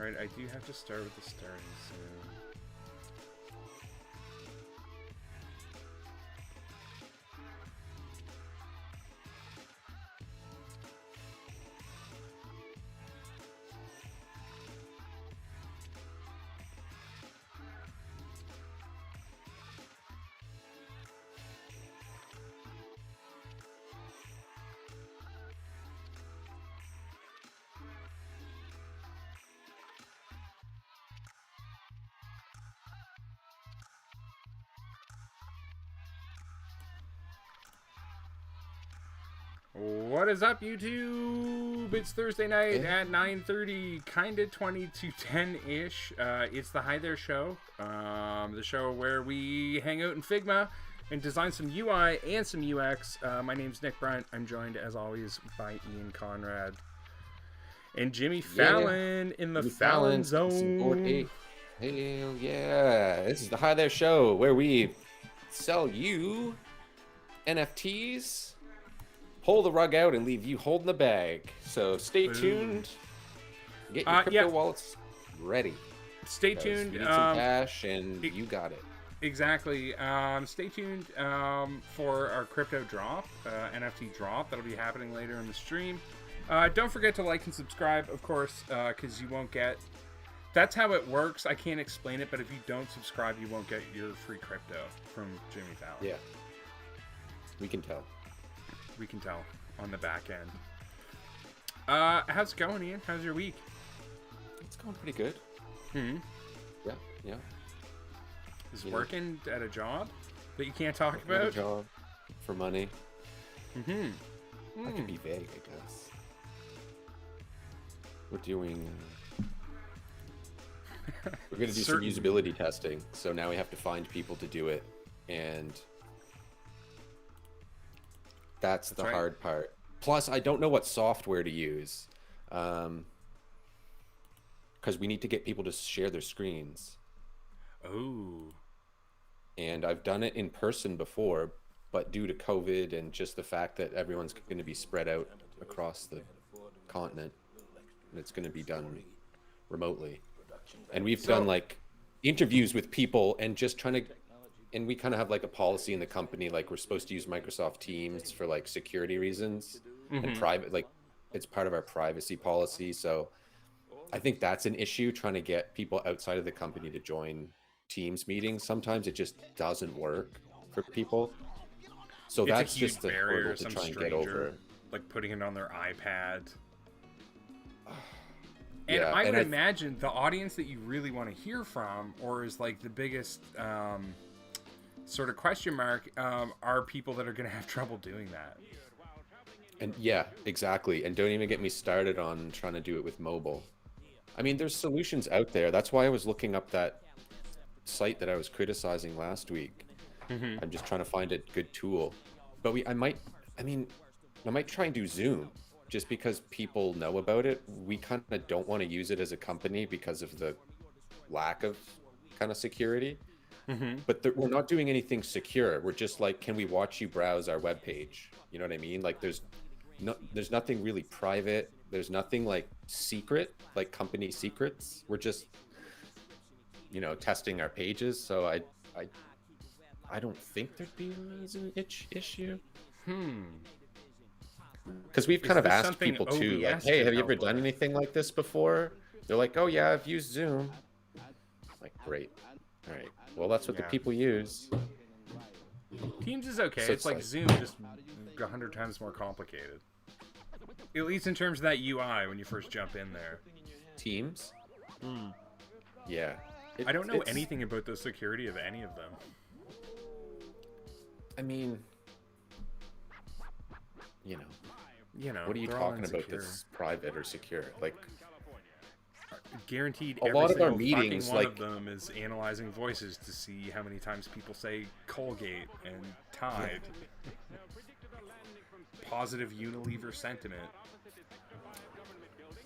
Alright, I do have to start with the starting soon. What is up, YouTube? It's Thursday night at 9:30, kinda 20 to 10-ish. It's the Hi There show, the show where we hang out in Figma and design some UI and some UX. My name's Nick Bryant. I'm joined, as always, by Ian Conrad and Jimmy Fallon in the Fallon Zone. Hell yeah! This is the Hi There show where we sell you NFTs, pull the rug out, and leave you holding the bag. So stay tuned. Get your crypto wallets ready. Stay tuned. We need some cash, and you got it. Exactly. Stay tuned for our crypto drop, NFT drop. That'll be happening later in the stream. Don't forget to like and subscribe, of course, because you won't get... That's how it works. I can't explain it, but if you don't subscribe, you won't get your free crypto from Jimmy Fallon. Yeah. We can tell. We can tell on the back end. How's it going, Ian? How's your week? It's going pretty good. Yeah. Is working at a job that you can't talk about? At a job for money. I could be vague, I guess. We're doing... we're going to do some usability testing, so now we have to find people to do it, and that's the hard part. Plus, I don't know what software to use, because we need to get people to share their screens. Oh. And I've done it in person before, but due to COVID and just the fact that everyone's going to be spread out across the continent, and it's going to be done remotely. And we've done like interviews with people and just trying to, and we kind of have like a policy in the company, like we're supposed to use Microsoft Teams for like security reasons and private, like it's part of our privacy policy. So I think that's an issue, trying to get people outside of the company to join Teams meetings. Sometimes it just doesn't work for people. So that's just the hurdle to try and get over. Like putting it on their iPad. And yeah, I would imagine the audience that you really want to hear from, or is like the biggest sort of question mark, are people that are going to have trouble doing that. And yeah, exactly. And don't even get me started on trying to do it with mobile. I mean, there's solutions out there. That's why I was looking up that site that I was criticizing last week. I'm just trying to find a good tool. But I might try and do Zoom. Just because people know about it, we kind of don't want to use it as a company because of the lack of kind of security. But we're not doing anything secure. We're just like, can we watch you browse our webpage? You know what I mean? Like there's nothing really private. There's nothing like secret, like company secrets. We're just, testing our pages. So I don't think there'd be an issue. Because we've kind of asked people too, like, hey, have you ever done anything like this before? They're like, oh yeah, I've used Zoom. Like, great. All right. Well, that's what the people use. Teams is okay. So it's like Zoom, just 100 times more complicated. At least in terms of that UI when you first jump in there. Teams? Yeah. I don't know anything about the security of any of them. I mean... what are you talking about that's private or secure? Like, guaranteed a lot of our meetings, one of them is analyzing voices to see how many times people say Colgate and Tide. Positive Unilever sentiment.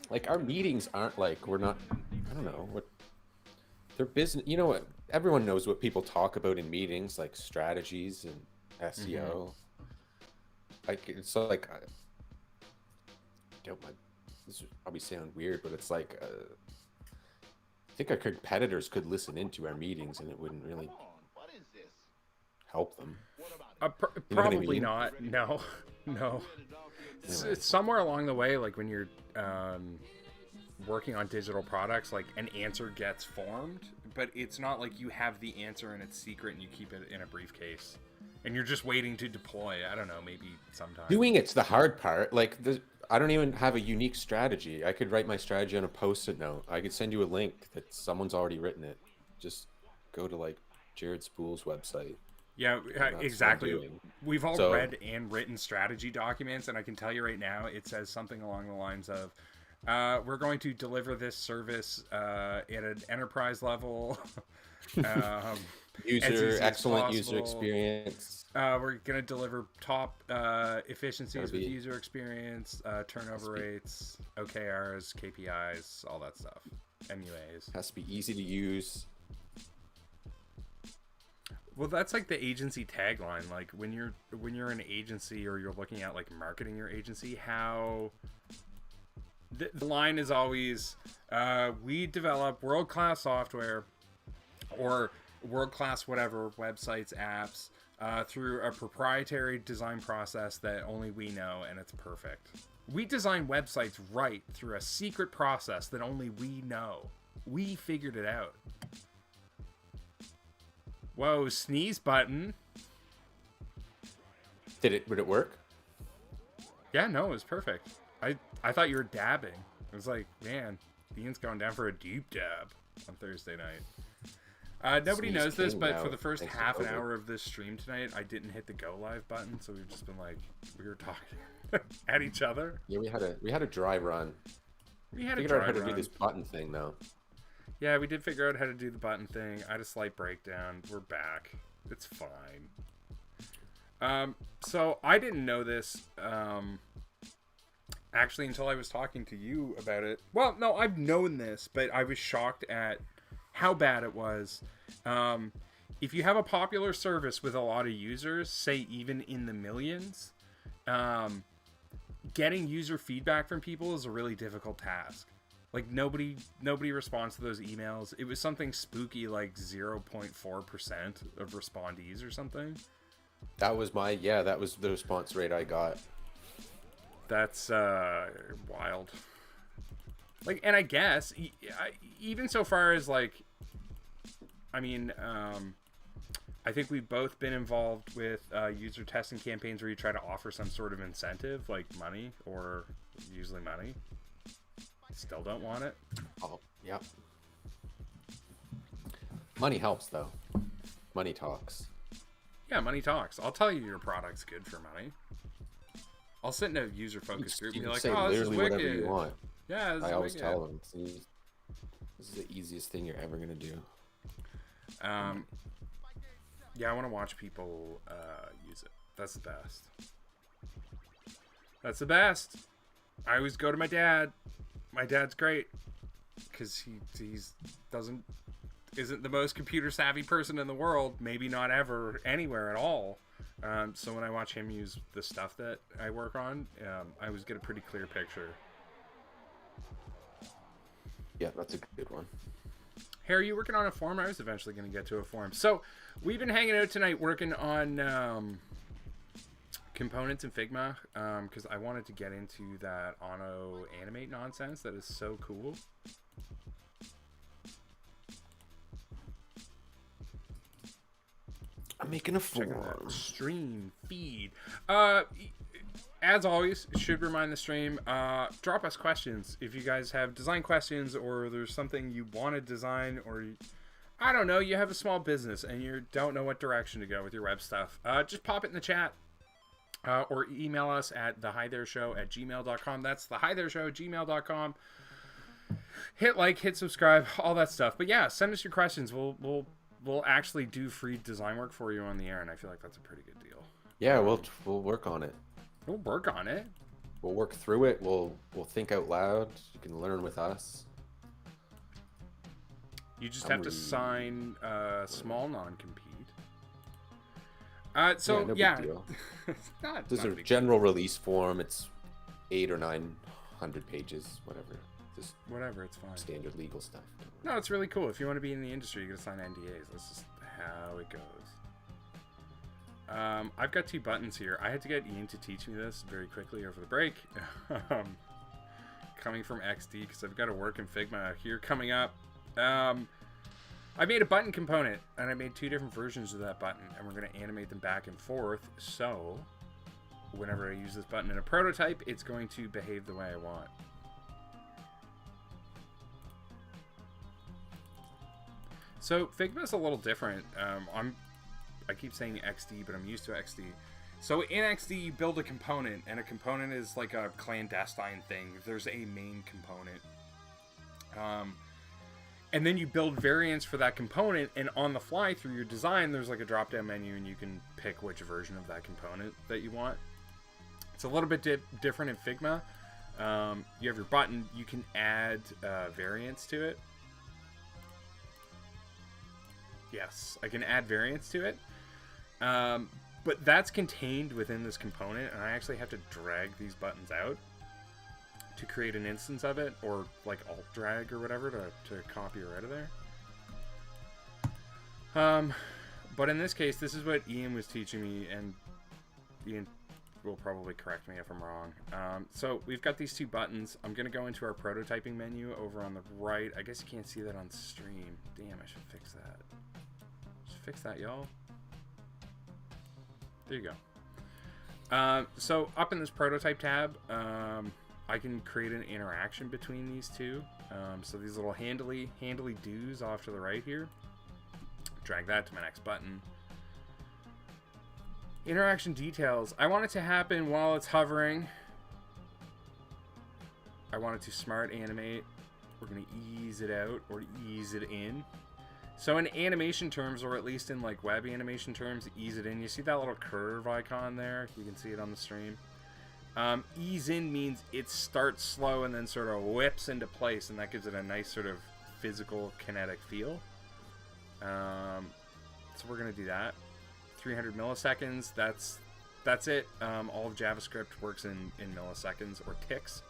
Like, our meetings aren't like, I don't know, they're business. You know what? Everyone knows what people talk about in meetings, like strategies and SEO. Like, it's like, this will probably sound weird, but it's like think our competitors could listen into our meetings and it wouldn't really help them. You know what I Probably mean? not. No, no. Anyway. It's somewhere along the way, like when you're working on digital products, like an answer gets formed, but it's not like you have the answer and it's secret and you keep it in a briefcase and you're just waiting to deploy. I don't know, maybe sometime. Doing it's the hard part. Like I don't even have a unique strategy. I could write my strategy on a post-it note. I could send you a link that someone's already written it. Just go to like Jared Spool's website. Yeah, exactly. We've all read and written strategy documents, and I can tell you right now, it says something along the lines of, we're going to deliver this service at an enterprise level. Excellent user experience. We're going to deliver top efficiencies with user experience, turnover rates, OKRs, KPIs, all that stuff. MUAs. Has to be easy to use. Well, that's like the agency tagline. Like when you're an agency or you're looking at like marketing your agency, how the line is always, we develop world-class software or world-class whatever, websites, apps, through a proprietary design process that only we know, and it's perfect. We design websites right through a secret process that only we know. We figured it out. Whoa, sneeze button. Would it work? Yeah, no, it was perfect. I thought you were dabbing. I was like, man, Ian's going down for a deep dab on Thursday night. Nobody knows this, but for the first half an hour of this stream tonight, I didn't hit the go live button, so we've just been like, we were talking at each other. Yeah, we had a dry run. We had figured out how to do this button thing though. Yeah, we did figure out how to do the button thing. I had a slight breakdown. We're back. It's fine. So I didn't know this, actually, until I was talking to you about it. Well, no, I've known this, but I was shocked at how bad it was. If you have a popular service with a lot of users, say even in the millions, getting user feedback from people is a really difficult task. Like nobody responds to those emails. It was something spooky like 0.4% of respondees or something. That was the response rate I got. That's wild. Like, and I guess even so far as like, I mean, I think we've both been involved with user testing campaigns where you try to offer some sort of incentive, like money or usually money. Still don't want it. Oh, yep. Money helps though. Money talks. Yeah, money talks. I'll tell you your product's good for money. I'll sit in a user focus group and be like, say oh, this is wicked. whatever you want. Yeah, this I is always wicked. tell them, this is the easiest thing you're ever gonna do. Yeah, I want to watch people use it. That's the best. That's the best. I always go to my dad. My dad's great because he's isn't the most computer savvy person in the world. Maybe not ever anywhere at all. So when I watch him use the stuff that I work on, I always get a pretty clear picture. Yeah, that's a good one. Harry, you working on a form? I was eventually going to get to a form. So we've been hanging out tonight working on components in Figma because I wanted to get into that auto animate nonsense that is so cool. I'm making a form. Stream feed. As always, should remind the stream, drop us questions if you guys have design questions or there's something you want to design or I don't know, you have a small business and you don't know what direction to go with your web stuff. Just pop it in the chat. Or email us at thehithereshow@gmail.com. That's thehithereshow@gmail.com. Hit like, hit subscribe, all that stuff. But yeah, send us your questions. We'll actually do free design work for you on the air, and I feel like that's a pretty good deal. Yeah, we'll work on it. We'll work on it. We'll work through it. We'll think out loud. You can learn with us. You just have to sign a small non-compete. So no yeah, big deal. Not There's a a big general release form. It's 800 or 900 pages, whatever. Just whatever, it's fine. standard legal stuff. No, it's really cool. If you want to be in the industry, you gotta sign NDAs. That's just how it goes. I've got 2 buttons here. I had to get Ian to teach me this very quickly over the break. Coming from XD, because I've got to work in Figma here coming up. I made a button component, and I made 2 different versions of that button, and we're going to animate them back and forth, so whenever I use this button in a prototype, it's going to behave the way I want. So Figma's a little different. I keep saying XD, but I'm used to XD. So in XD, you build a component, and a component is like a clandestine thing. There's a main component. And then you build variants for that component, and on the fly through your design, there's like a drop-down menu, and you can pick which version of that component that you want. It's a little bit different in Figma. You have your button. You can add variants to it. Yes, I can add variants to it. But that's contained within this component, and I actually have to drag these buttons out to create an instance of it, or like alt drag or whatever to copy or out of there. But in this case, this is what Ian was teaching me, and Ian will probably correct me if I'm wrong. So we've got these 2 buttons. I'm going to go into our prototyping menu over on the right. I guess you can't see that on stream. Damn, I should fix that. Should fix that, y'all. There you go. So up in this prototype tab, I can create an interaction between these 2. So these little handly do's off to the right here. Drag that to my next button. Interaction details. I want it to happen while it's hovering. I want it to smart animate. We're going to ease it out or ease it in. So in animation terms, or at least in like web animation terms, ease it in. You see that little curve icon there? You can see it on the stream. Ease in means it starts slow and then sort of whips into place, and that gives it a nice sort of physical kinetic feel. So we're going to do that. 300 milliseconds, that's it. All of JavaScript works in milliseconds or ticks.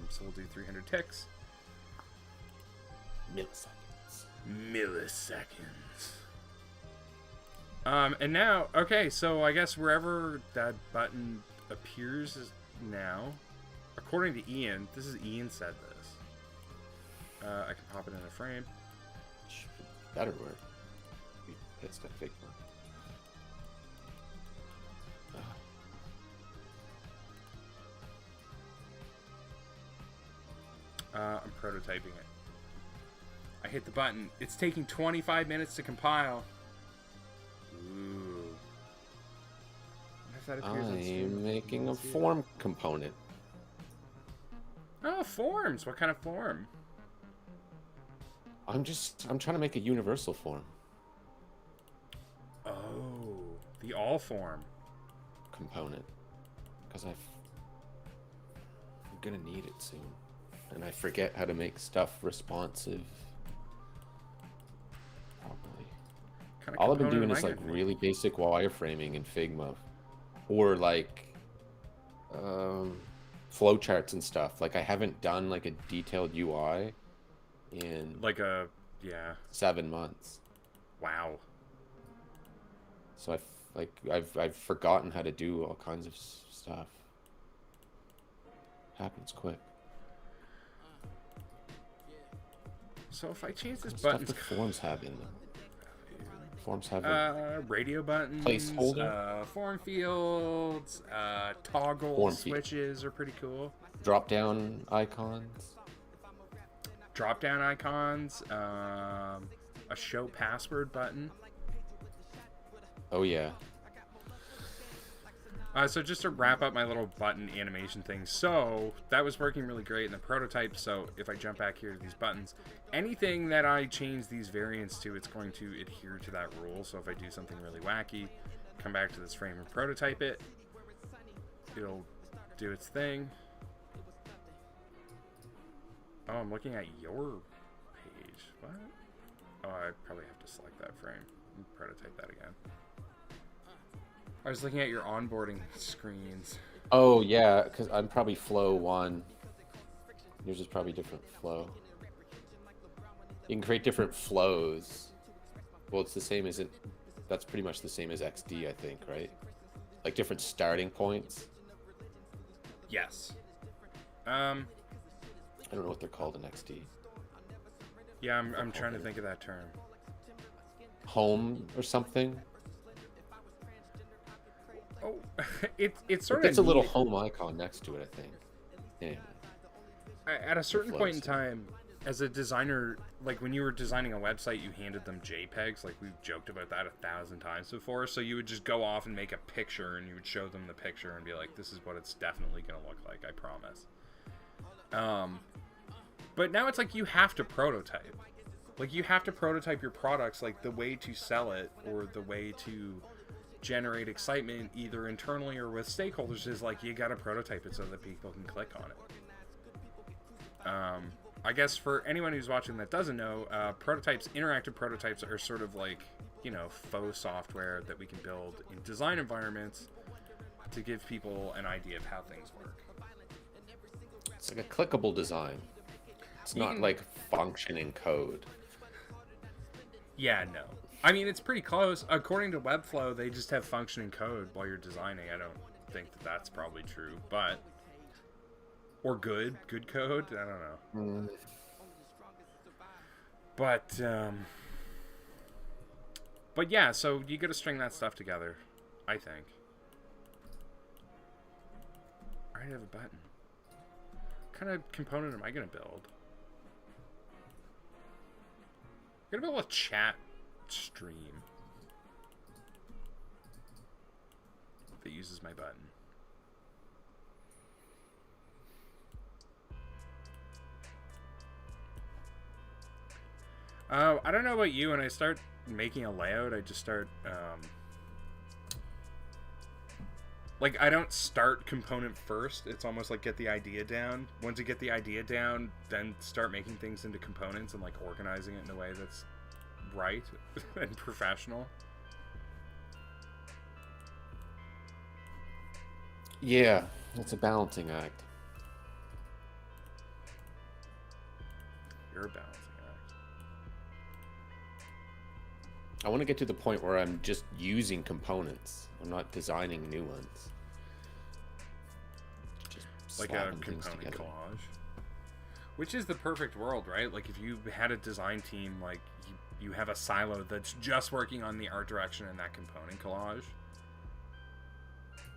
So we'll do 300 ticks. Milliseconds. And now, okay, so I guess wherever that button appears now, according to Ian, this is Ian said this. I can pop it in a frame. Better work. It's that Figma. I'm prototyping it. I hit the button. It's taking 25 minutes to compile. Ooh. If that appears on stream, I'm making a form component. Oh, forms. What kind of form? I'm trying to make a universal form. Oh, the all form component. Because I'm gonna need it soon. And I forget how to make stuff responsive. Probably. All I've been doing is like really basic wireframing in Figma. Or like flowcharts and stuff. Like I haven't done like a detailed UI in like 7 months. Wow. So I've forgotten how to do all kinds of stuff. Happens quick. So if I change this button, stuff the forms have in them. Forms have radio buttons, placeholder, form fields, toggle form switches are pretty cool. Drop down icons. Drop down icons. A show password button. Oh yeah. So just to wrap up my little button animation thing, so that was working really great in the prototype. So if I jump back here to these buttons, anything that I change these variants to, it's going to adhere to that rule. So if I do something really wacky, come back to this frame and prototype it, it'll do its thing. Oh, I'm looking at your page. What? Oh, I probably have to select that frame and prototype that again. I was looking at your onboarding screens. Oh yeah, because I'm probably flow 1. Yours is probably different flow. You can create different flows. Well, it's the same as it. That's pretty much the same as XD, I think, right? Like different starting points. Yes. I don't know what they're called in XD. Yeah, I'm trying to think of that term. Home or something. Oh, it's sort It's of a little neat. home icon next to it, I think. Anyway. At a certain point in time, as a designer, like when you were designing a website, you handed them JPEGs. Like we've joked about that 1,000 times before. So you would just go off and make a picture, and you would show them the picture and be like, "This is what it's definitely gonna look like. I promise." But now it's like you have to prototype. Like you have to prototype your products. Like the way to sell it or the way to generate excitement, either internally or with stakeholders, is like you gotta prototype it so that people can click on it. I guess for anyone who's watching that doesn't know, interactive prototypes are sort of like, you know, faux software that we can build in design environments to give people an idea of how things work. It's like a clickable design. It's not like functioning code. Yeah, no. I mean, it's pretty close. According to Webflow, they just have functioning code while you're designing. I don't think that that's probably true, but... Or good code. I don't know. But yeah, so you got to string that stuff together, I think. I already have a button. What kind of component am I going to build? I'm going to build a chat stream that uses my button. I don't know about you. When I start making a layout, I just start like I don't start component first. It's almost like get the idea down. Once you get the idea down, then start making things into components and like organizing it in a way that's right and professional. Yeah, it's a balancing act. You're a balancing act. I want to get to the point where I'm just using components. I'm not designing new ones. Just like a component collage. Which is the perfect world, right? Like if you had a design team, like you have a silo that's just working on the art direction and that component collage.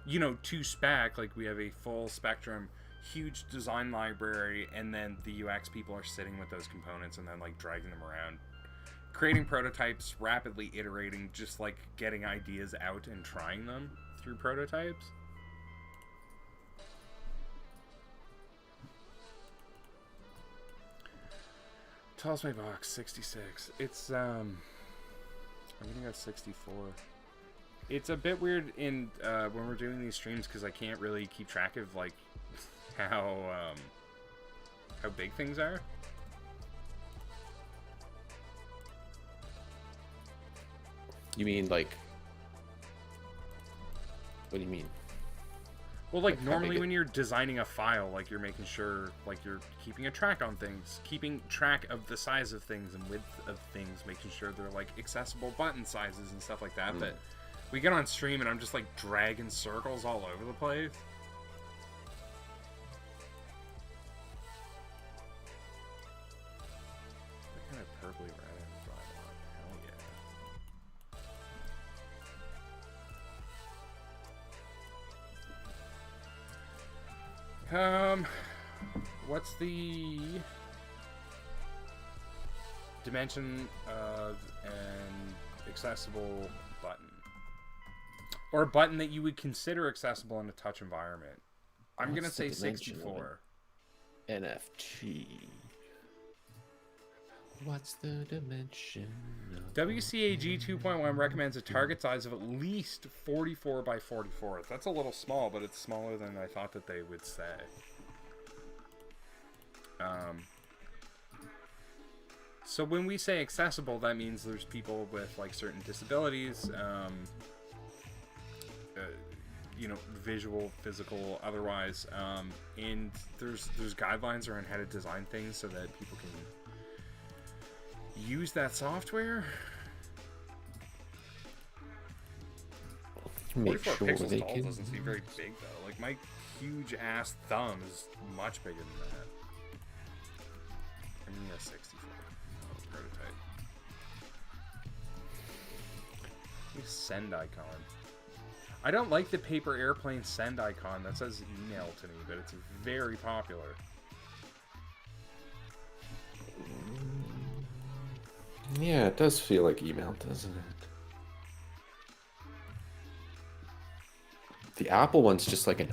You know, to spec, like we have a full spectrum, huge design library, and then the UX people are sitting with those components and then like dragging them around, creating prototypes, rapidly iterating, just like getting ideas out and trying them through prototypes. Tallest my box, 66. It's I'm gonna go 64. It's a bit weird in when we're doing these streams because I can't really keep track of like how big things are. You mean like? What do you mean? Well, like normally when you're designing a file, like you're making sure, like you're keeping a track on things, keeping track of the size of things and width of things, making sure they're like accessible button sizes and stuff like that. But we get on stream and I'm just like dragging circles all over the place. What kind of purpley red and drive on? Hell yeah. What's the dimension of an accessible button? Or a button that you would consider accessible in a touch environment? I'm going to say 64. NFT. What's the dimension? WCAG 2.1 recommends a target size of at least 44 by 44. That's a little small, but it's smaller than I thought that they would say. So when we say accessible, that means there's people with like certain disabilities, you know, visual, physical, otherwise. And there's guidelines around how to design things so that people can use that software. Make 44 sure pixels they tall can. doesn't seem very big though. Like my huge ass thumb is much bigger than that. I mean, a 64 prototype. Use send icon. I don't like the paper airplane send icon that says email to me, but it's very popular. Yeah, it does feel like email, doesn't it? The Apple one's just like an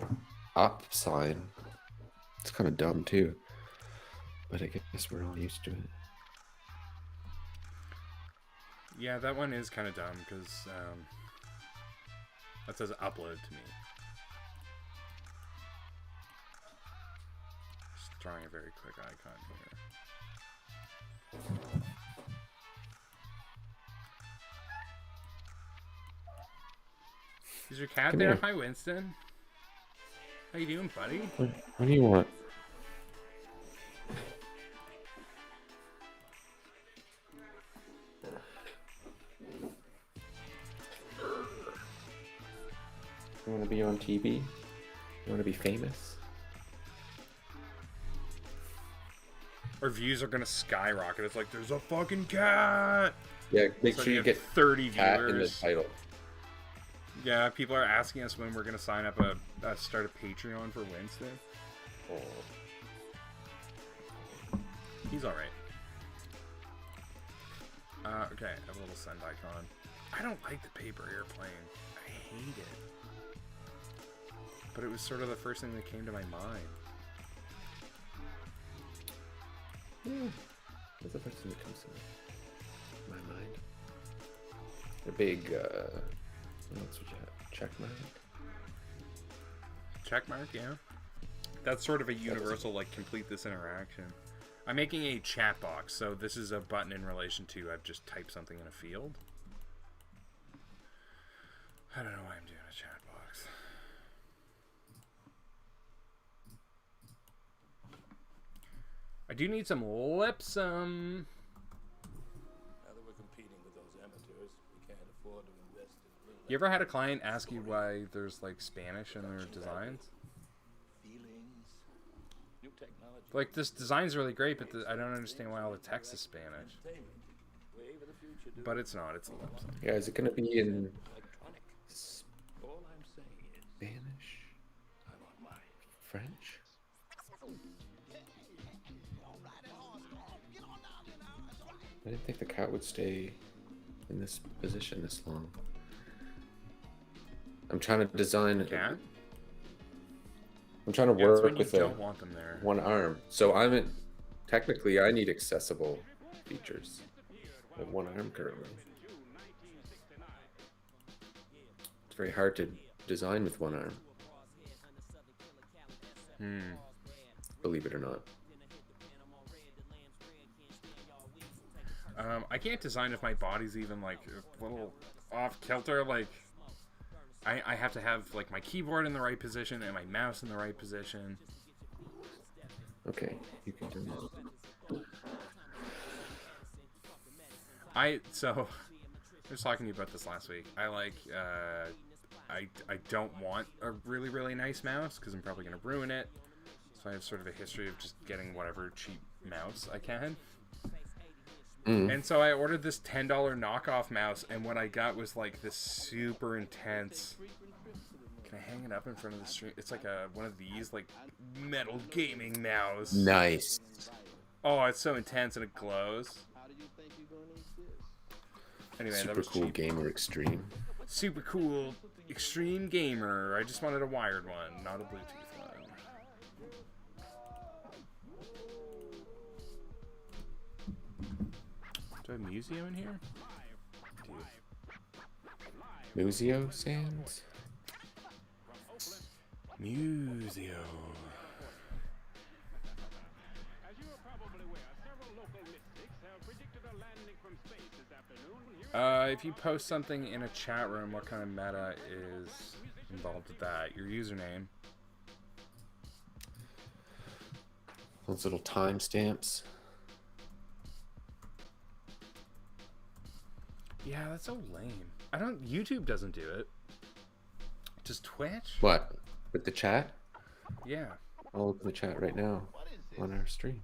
up sign. It's kind of dumb too. But I guess we're all used to it. Yeah, that one is kind of dumb because that says upload to me. Just drawing a very quick icon here. Is your cat Come there? here. Hi, Winston. How you doing, buddy? What do you want? You want to be on TV? You want to be famous? Our views are gonna skyrocket. It's like there's a fucking cat. Yeah, make So sure you have get 30 cat in the viewers. title. Yeah, people are asking us when we're gonna sign up start a Patreon for Winston. Oh. He's all right. Okay, I have a little send icon. I don't like the paper airplane. I hate it. But it was sort of the first thing that came to my mind. Yeah, that's the first thing that comes to my mind. A big, what else would you have? Check mark? Check mark, yeah. That's sort of a universal, like, complete this interaction. I'm making a chat box, so this is a button in relation to I've just typed something in a field. I don't know why I'm doing a chat box. I do need some lipsum. Now that we're competing with those amateurs, we can't afford to invest in real You ever had a client ask you why there's like Spanish in their designs? feelings, new technology. Like, this design's really great, but I don't understand why all the text is Spanish. Entertainment. Wave of the future, dude. But it's not, it's a lipsum. Yeah, is it going to be in Electronic. All I'm saying is, Spanish? I'm on mine. French? I didn't think the cat would stay in this position this long. I'm trying to design. Cat? I'm trying to Yeah, it's work when you with don't want them there. one arm. So technically I need accessible features. I have one arm currently. It's very hard to design with one arm. Believe it or not. I can't design if my body's even like a little off kilter. Like, I have to have like my keyboard in the right position and my mouse in the right position. Okay, you can do that. I was talking to you about this last week. I don't want a really nice mouse because I'm probably gonna ruin it. So I have sort of a history of just getting whatever cheap mouse I can. And so I ordered this $10 knockoff mouse, and what I got was like this super intense. Can I hang it up in front of the stream? It's like one of these like metal gaming mouse. Nice. Oh, it's so intense and it glows. Anyway, that Super was cool cheap. gamer extreme. Super cool extreme gamer. I just wanted a wired one, not a Bluetooth one. Do I have Museo in here? Museo Sands? Museo. If you post something in a chat room, what kind of meta is involved with that. Your username. Those little timestamps. Yeah, that's so lame. YouTube doesn't do it. Just Twitch? What? With the chat? Yeah. I'll open the chat right now on our stream.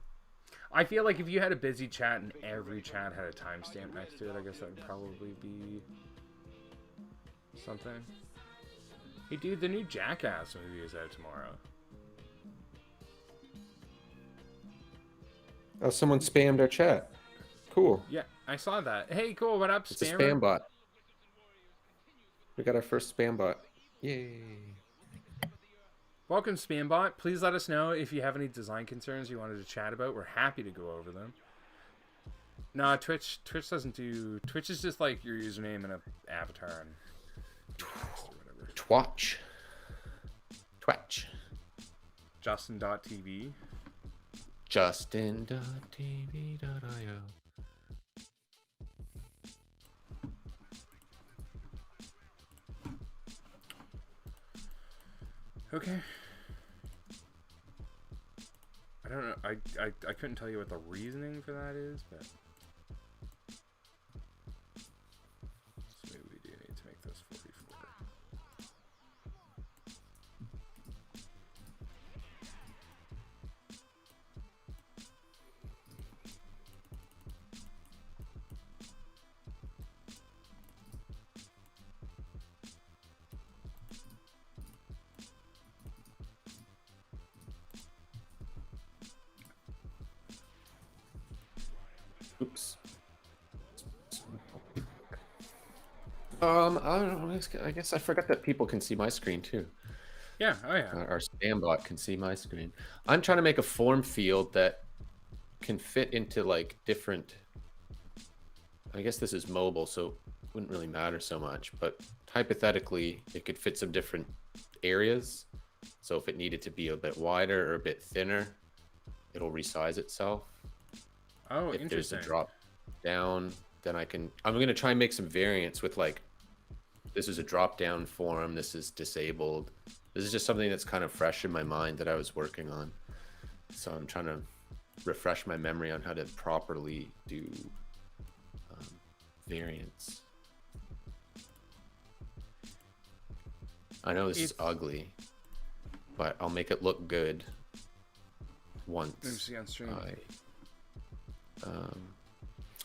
I feel like if you had a busy chat and every chat had a timestamp next to it, I guess that would probably be something. Hey, dude, the new Jackass movie is out tomorrow. Oh, someone spammed our chat. Cool. Yeah, I saw that. Hey, cool. What up, It's a spammer? spam bot. We got our first spam bot. Yay. Welcome, Spambot. Please let us know if you have any design concerns you wanted to chat about. We're happy to go over them. No, Twitch doesn't do... Twitch is just like your username and an avatar and whatever. Twatch. Justin.tv. Justin.tv.io. Okay. I don't know. I couldn't tell you what the reasoning for that is, but so maybe we do need to make this 44. Oops. I don't know. I guess I forgot that people can see my screen too. Yeah, oh yeah. Our spam bot can see my screen. I'm trying to make a form field that can fit into like different. I guess this is mobile, so it wouldn't really matter so much. But hypothetically, it could fit some different areas. So if it needed to be a bit wider or a bit thinner, it'll resize itself. Oh, If there's interesting. a drop down, then I'm going to try and make some variants with like, this is a drop down form. This is disabled. This is just something that's kind of fresh in my mind that I was working on. So I'm trying to refresh my memory on how to properly do variants. I know this is ugly, but I'll make it look good once Let me see on stream.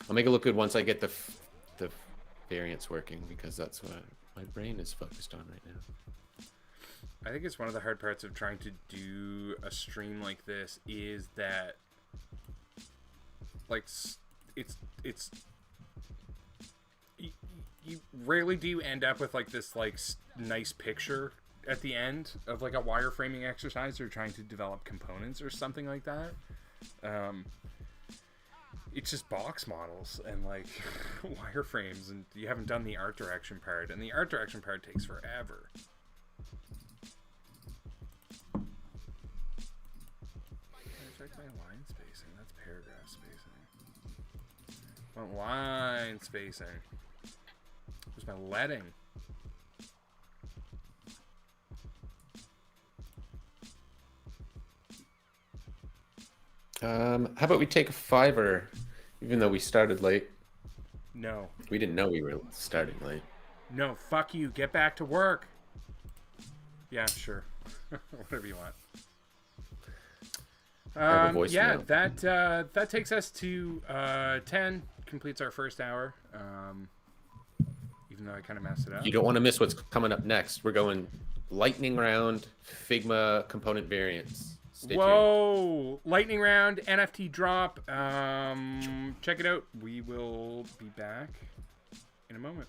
I'll make it look good once I get the variants working, because that's what my brain is focused on right now. I think it's one of the hard parts of trying to do a stream like this is that, like, it's you rarely do end up with like this like nice picture at the end of like a wireframing exercise or trying to develop components or something like that. It's just box models and like wireframes, and you haven't done the art direction part, and the art direction part takes forever. Check my line spacing. That's paragraph spacing. Want line spacing. Where's my leading? How about we take a $5, even though we started late? No. We didn't know we were starting late. No, fuck you. Get back to work. Yeah, sure. Whatever you want. Yeah, that takes us to 10. Completes our first hour. Even though I kind of messed it up. You don't want to miss what's coming up next. We're going lightning round, Figma component variants. Stay Whoa! Lightning round, NFT drop. Check it out. We will be back in a moment.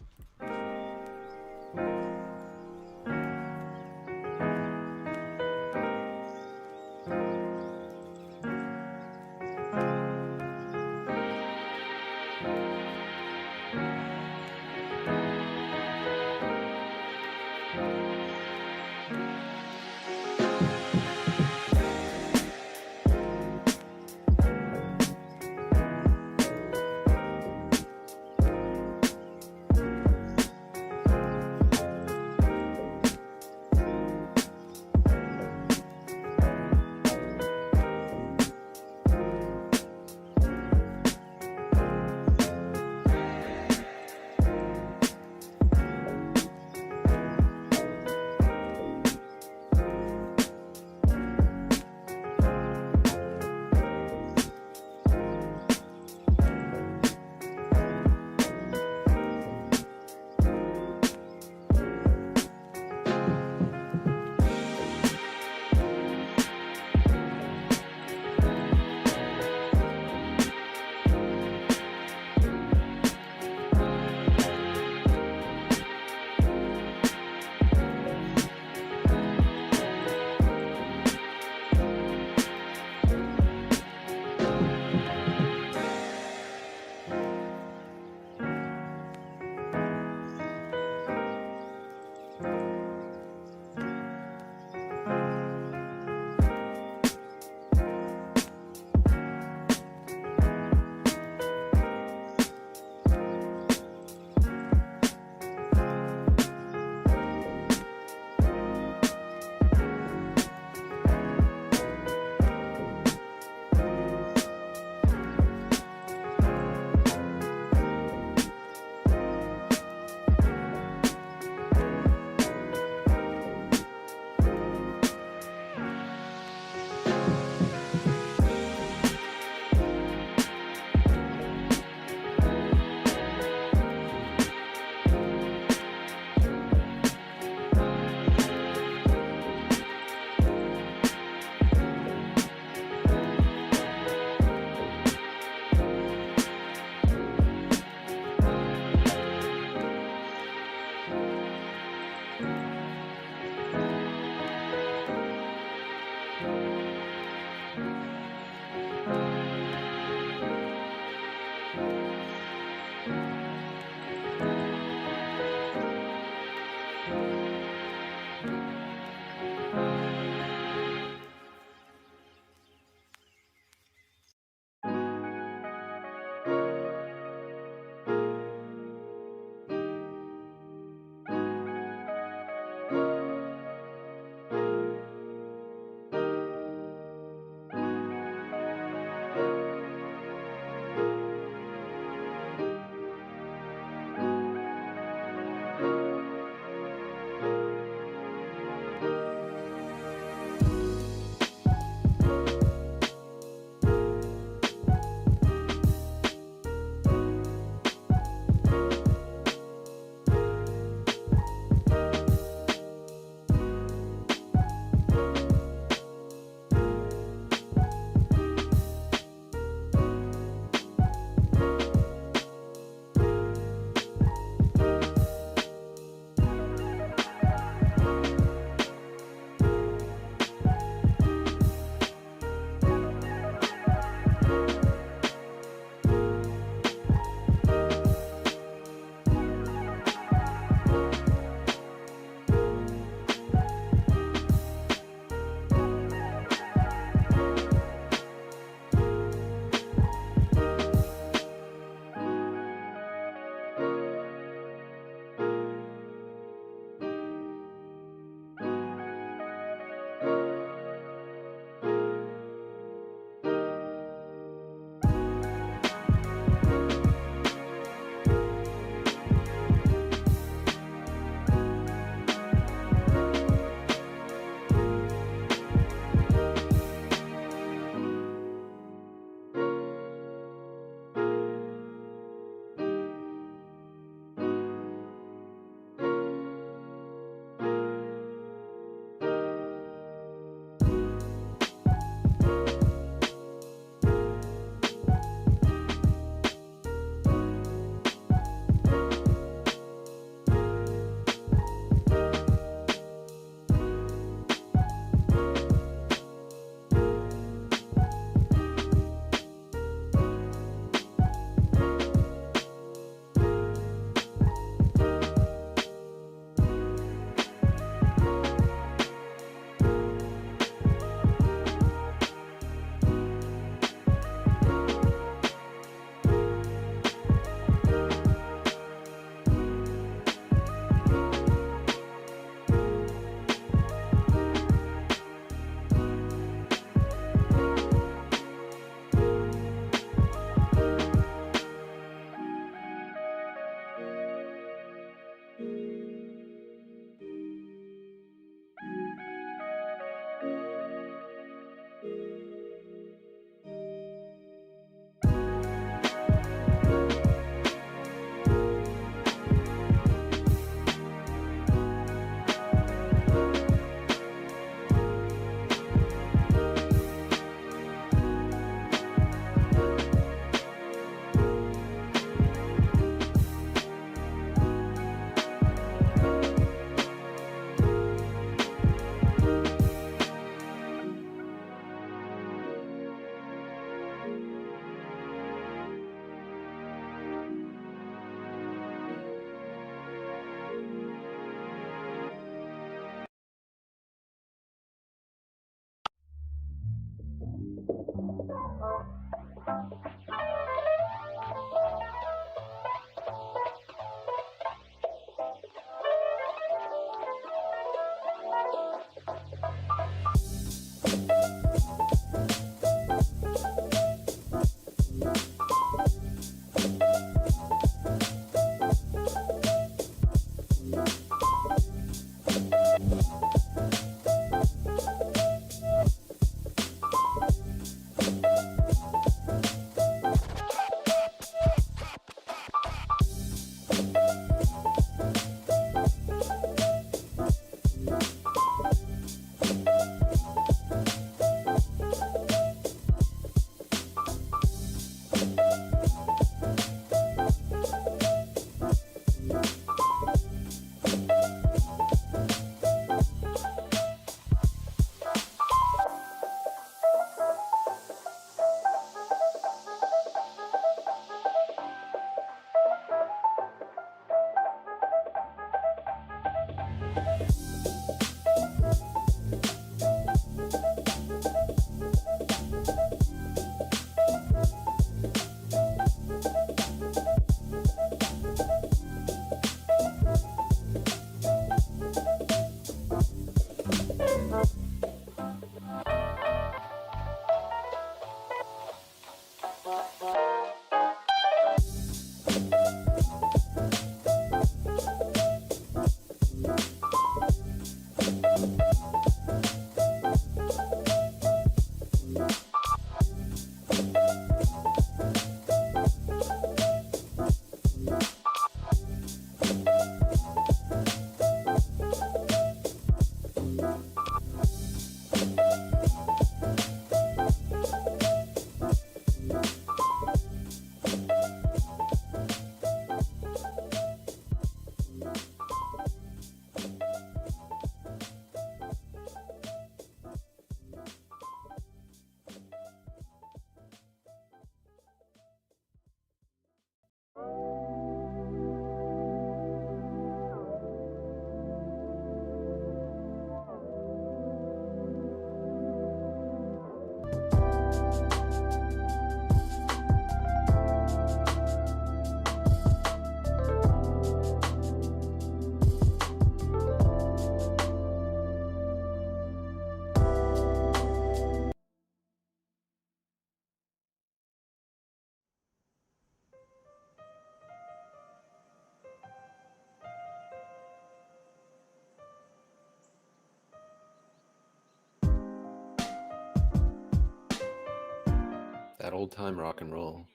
That old time rock and roll.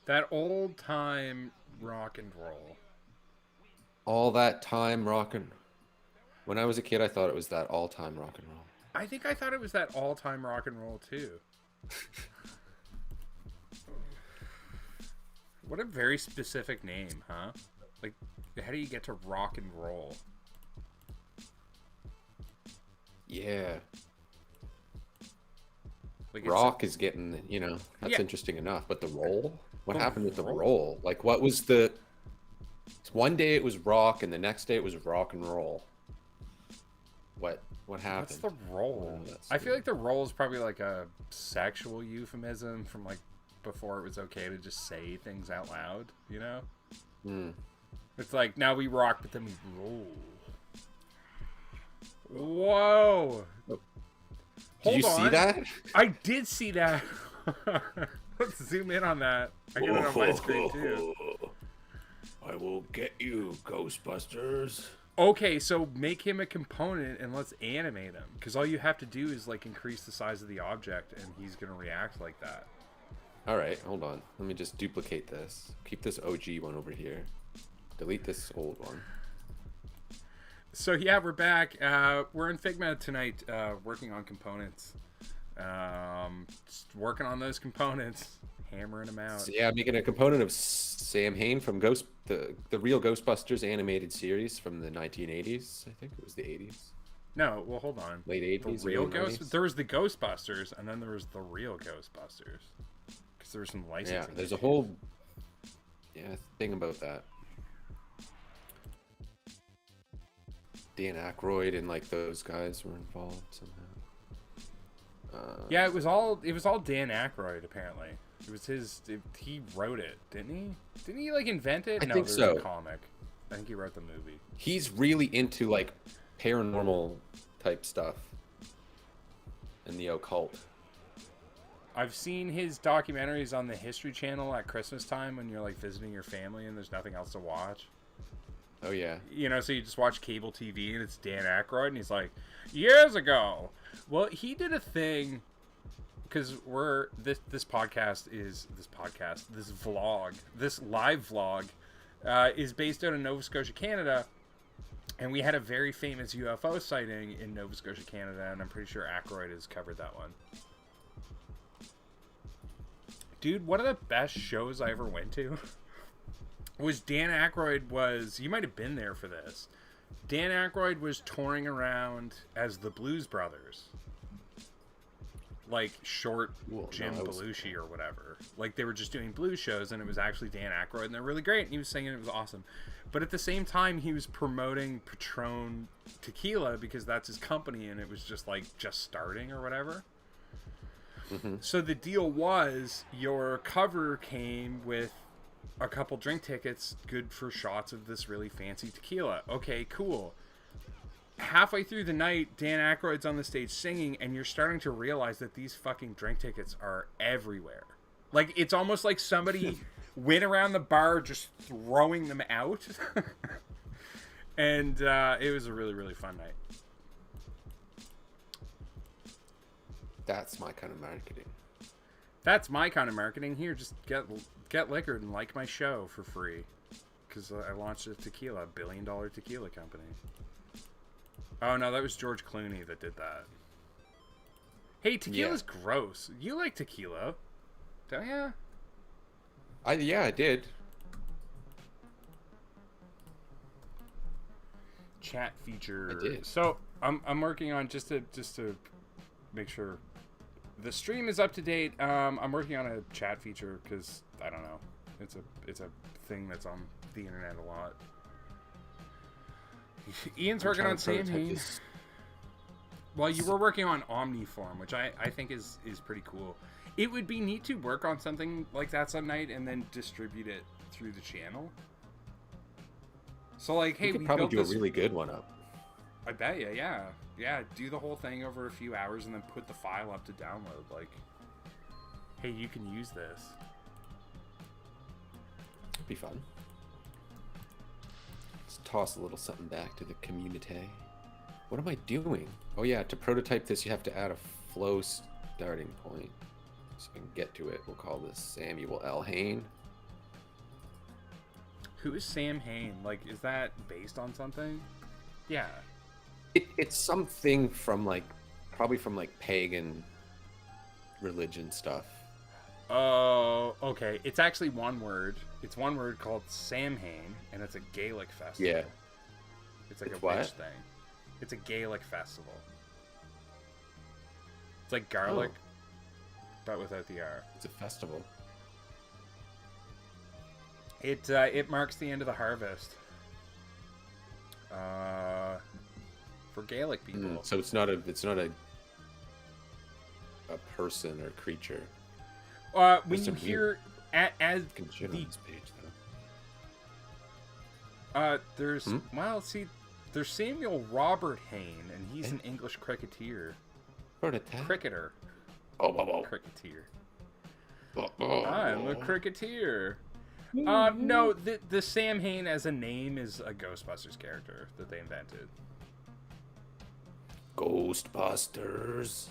That old time rock and roll. All that time rock and... When I was a kid, I thought it was that all time rock and roll. I think I thought it was that all time rock and roll too. What a very specific name, huh? Like, how do you get to rock and roll? Yeah. Like rock is getting, you know, that's yeah. Interesting enough. But the roll? What The happened with the roll? roll? Like, what was the... One day it was rock, and the next day it was rock and roll. What happened? What's the roll? I feel like the roll is probably like a sexual euphemism from like before it was okay to just say things out loud, you know? Hmm. It's like, now we rock, but then we roll. Whoa! Did you see that? I did see that. Let's zoom in on that. I get it on my screen too. I will get you, Ghostbusters. Okay, so make him a component and let's animate him. Because all you have to do is like increase the size of the object and he's going to react like that. Alright, hold on. Let me just duplicate this. Keep this OG one over here. Delete this old one. So yeah, we're back. We're in Figma tonight, working on components. Just working on those components, hammering them out. So yeah, making a component of Sam Hain from the real Ghostbusters animated series from the 1980s. I think it was the 80s. No, well, hold on. Late 80s. The real There was the Ghostbusters, and then there was the real Ghostbusters. Because there was some licensing. Yeah, there's a whole thing about that. Dan Aykroyd and like those guys were involved somehow. Yeah, it was all Dan Aykroyd apparently. He wrote it, didn't he? Didn't he like invent it? I No, think there's so. a comic. I think he wrote the movie. He's really into like paranormal type stuff and the occult. I've seen his documentaries on the History Channel at Christmas time when you're like visiting your family and there's nothing else to watch. Oh yeah. You know, so you just watch cable TV and it's Dan Aykroyd and he's like, years ago. Well, he did a thing because this live vlog is based out of Nova Scotia, Canada, and we had a very famous UFO sighting in Nova Scotia, Canada, and I'm pretty sure Aykroyd has covered that one. Dude, one of the best shows I ever went to was Dan Aykroyd was, you might have been there for this. Dan Aykroyd was touring around as the Blues Brothers. Like short Jim Belushi or whatever. Like they were just doing blues shows and it was actually Dan Aykroyd and they're really great and he was singing, it was awesome. But at the same time he was promoting Patron tequila because that's his company and it was just like just starting or whatever. Mm-hmm. So the deal was your cover came with a couple drink tickets good for shots of this really fancy tequila. Okay, cool. Halfway through the night, Dan Aykroyd's on the stage singing, and you're starting to realize that these fucking drink tickets are everywhere. Like, it's almost like somebody went around the bar just throwing them out. And it was a really, really fun night. That's my kind of marketing. That's my kind of marketing. Here, just get liquored and like my show for free. Because I launched a tequila, $1 billion tequila company. Oh, no, that was George Clooney that did that. Hey, tequila's gross. You like tequila, don't ya? Yeah, I did. Chat feature. I did. So, I'm working on, just to make sure the stream is up to date, I'm working on a chat feature, because, I don't know, it's a thing that's on the internet a lot. Ian's working on Sam Hain. Well, you were working on Omniform, which I think is pretty cool. It would be neat to work on something like that some night and then distribute it through the channel. So, like, hey, we could we probably built do this... a really good one up. I bet you, yeah. Yeah, do the whole thing over a few hours and then put the file up to download. Like, hey, you can use this. It'd be fun. Let's toss a little something back to the community. What am I doing? Oh yeah, to prototype this you have to add a flow starting point. So I can get to it. We'll call this Samuel L. Hain. Who is Sam Hain? Like, is that based on something? Yeah. It's something from like, probably from like pagan religion stuff. Oh, okay. It's actually one word. It's one word called Samhain, and it's a Gaelic festival. Yeah. It's like It's a what? witch thing. It's a Gaelic festival. It's like garlic, but without the R. It's a festival. It marks the end of the harvest. For Gaelic people. So it's not a person or creature. When you hear as Can shit on this page though. there's well, see, there's Samuel Robert Hain, and he's an English cricketer. Cricketer. Cricketer. I'm a cricketer. No, the Sam Hain as a name is a Ghostbusters character that they invented. Ghostbusters.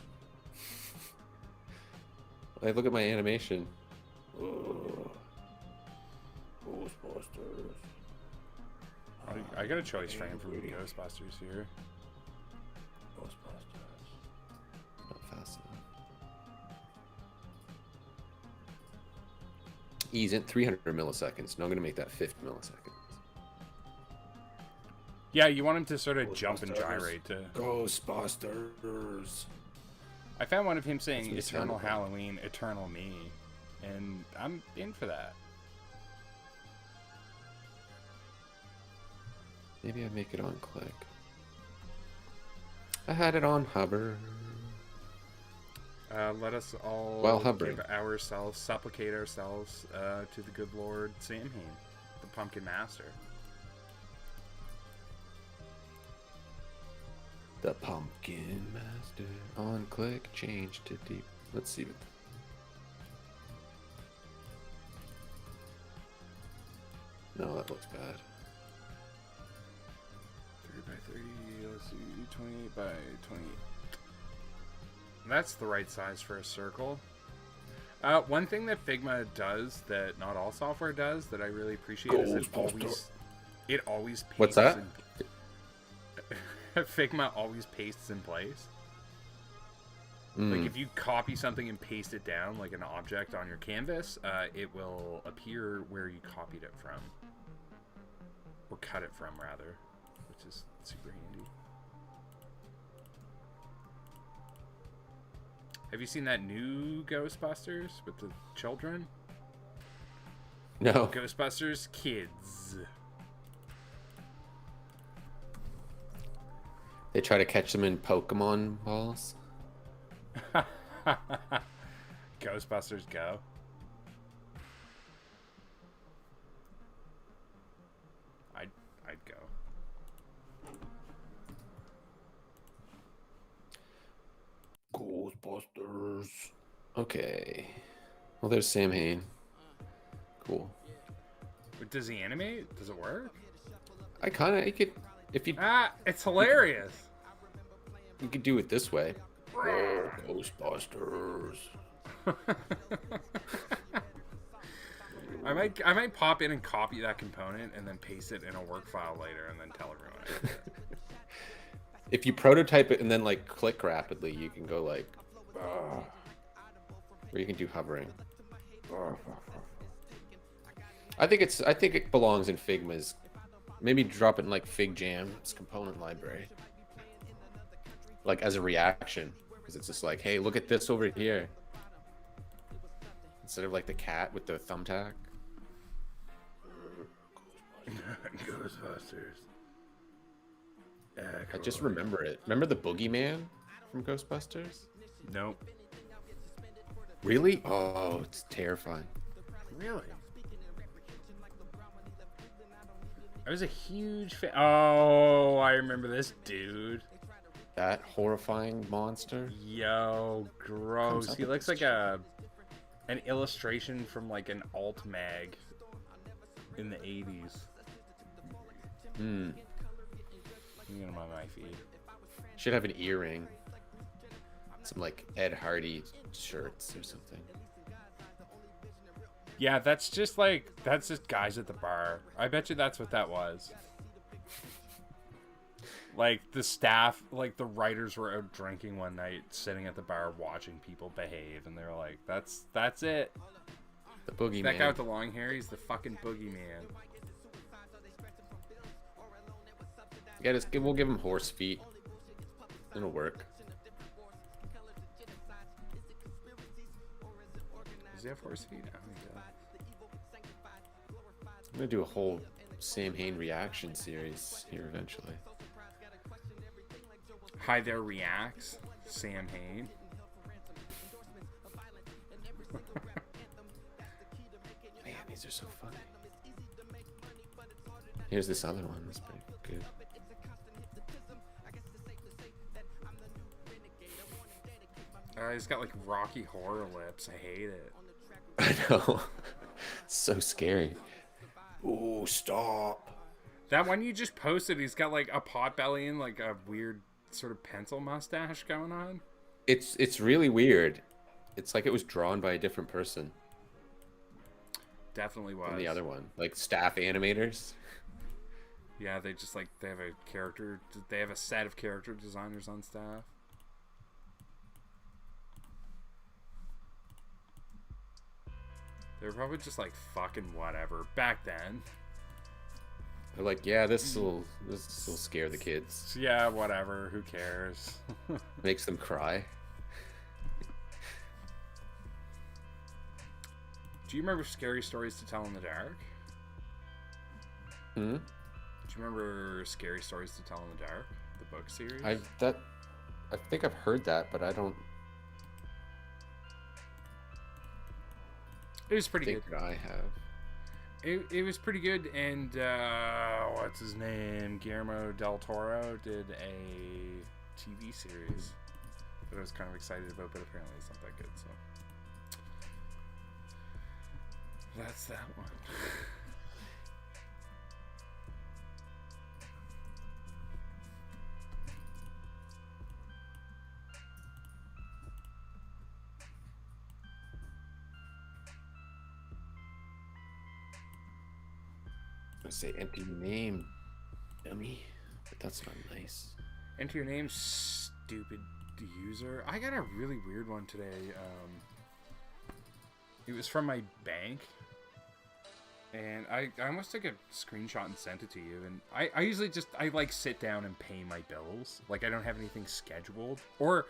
Hey, look at my animation. Ghostbusters. I got a choice frame for Ghostbusters here. Ghostbusters. Not fast enough. Ease in 300 milliseconds. Now I'm going to make that 50 milliseconds. Yeah, you want him to sort of jump and gyrate to... Ghostbusters. I found one of him saying That's Eternal understandable. Halloween, Eternal Me, and I'm in for that. Maybe I make it on click. I had it on hover. Let us all While hovering. give ourselves, supplicate ourselves to the good Lord Samhain, the Pumpkin Master. The Pumpkin Master. On click, change to deep. Let's see. No, that looks bad. 30 by 30, let's see, 28 by 20. That's the right size for a circle. One thing that Figma does that not all software does that I really appreciate is it always pastes. What's that? Figma always pastes in place. Like if you copy something and paste it down like an object on your canvas, it will appear where you copied it from. Or cut it from, rather. Which is super handy. Have you seen that new Ghostbusters with the children? No. Ghostbusters Kids. They try to catch them in Pokemon balls. Ghostbusters Go. I'd go. Ghostbusters. Okay. Well, there's Sam Hain. Cool. But does he animate? Does it work? I kind of, you could, if you, It's hilarious. you could do it this way. Oh, Ghostbusters. I might pop in and copy that component and then paste it in a work file later and then tell everyone I did it. If you prototype it and then like click rapidly, you can go like, or you can do hovering. I think it belongs in Figma's. Maybe drop it in like FigJam's component library, like as a reaction, because it's just like, hey, look at this over here, instead of like the cat with the thumbtack. Ghostbusters. I just remember it. Remember the boogeyman from Ghostbusters? Nope. Really? Oh, it's terrifying. Really? I was a huge fan. Oh, I remember this dude. That horrifying monster. Yo, gross. Comes He up looks with like an illustration from like an alt mag in the 80s. Hmm. I'm gonna on my feed. Should have an earring. Some like Ed Hardy shirts or something. Yeah, that's just guys at the bar. I bet you that's what that was. Like the staff, like the writers were out drinking one night, sitting at the bar watching people behave, and they were like, "That's it." The boogeyman. That guy with the long hair, he's the fucking boogeyman. Yeah, we'll give him horse feet. It'll work. Does he have horse feet? I don't think I'm gonna do a whole Sam Hain reaction series here eventually. Hi there, reacts Sam Hain. Man, these are so funny. Here's this other one. That's pretty good. He's got like Rocky Horror lips. I hate it. I know. So scary. Oh, stop. That one you just posted, he's got like a pot belly and like a weird sort of pencil mustache going on. It's really weird. It's like it was drawn by a different person Definitely was. than the other one. Like staff animators. Yeah, they just like they have a set of character designers on staff. They're probably just like fucking whatever back then. They're like, yeah, this will scare the kids. Yeah, whatever. Who cares? Makes them cry. Do you remember Scary Stories to Tell in the Dark? Hmm. Do you remember Scary Stories to Tell in the Dark, the book series? I think I've heard that, but I don't. It was pretty good. that I have. It was pretty good, and what's his name? Guillermo del Toro did a TV series that I was kind of excited about, but apparently it's not that good, so that's that one. I say enter your name, dummy, but that's not nice. Enter your name, stupid user. I got a really weird one today. It was from my bank, and I almost took a screenshot and sent it to you. And I usually just like sit down and pay my bills. Like, I don't have anything scheduled, or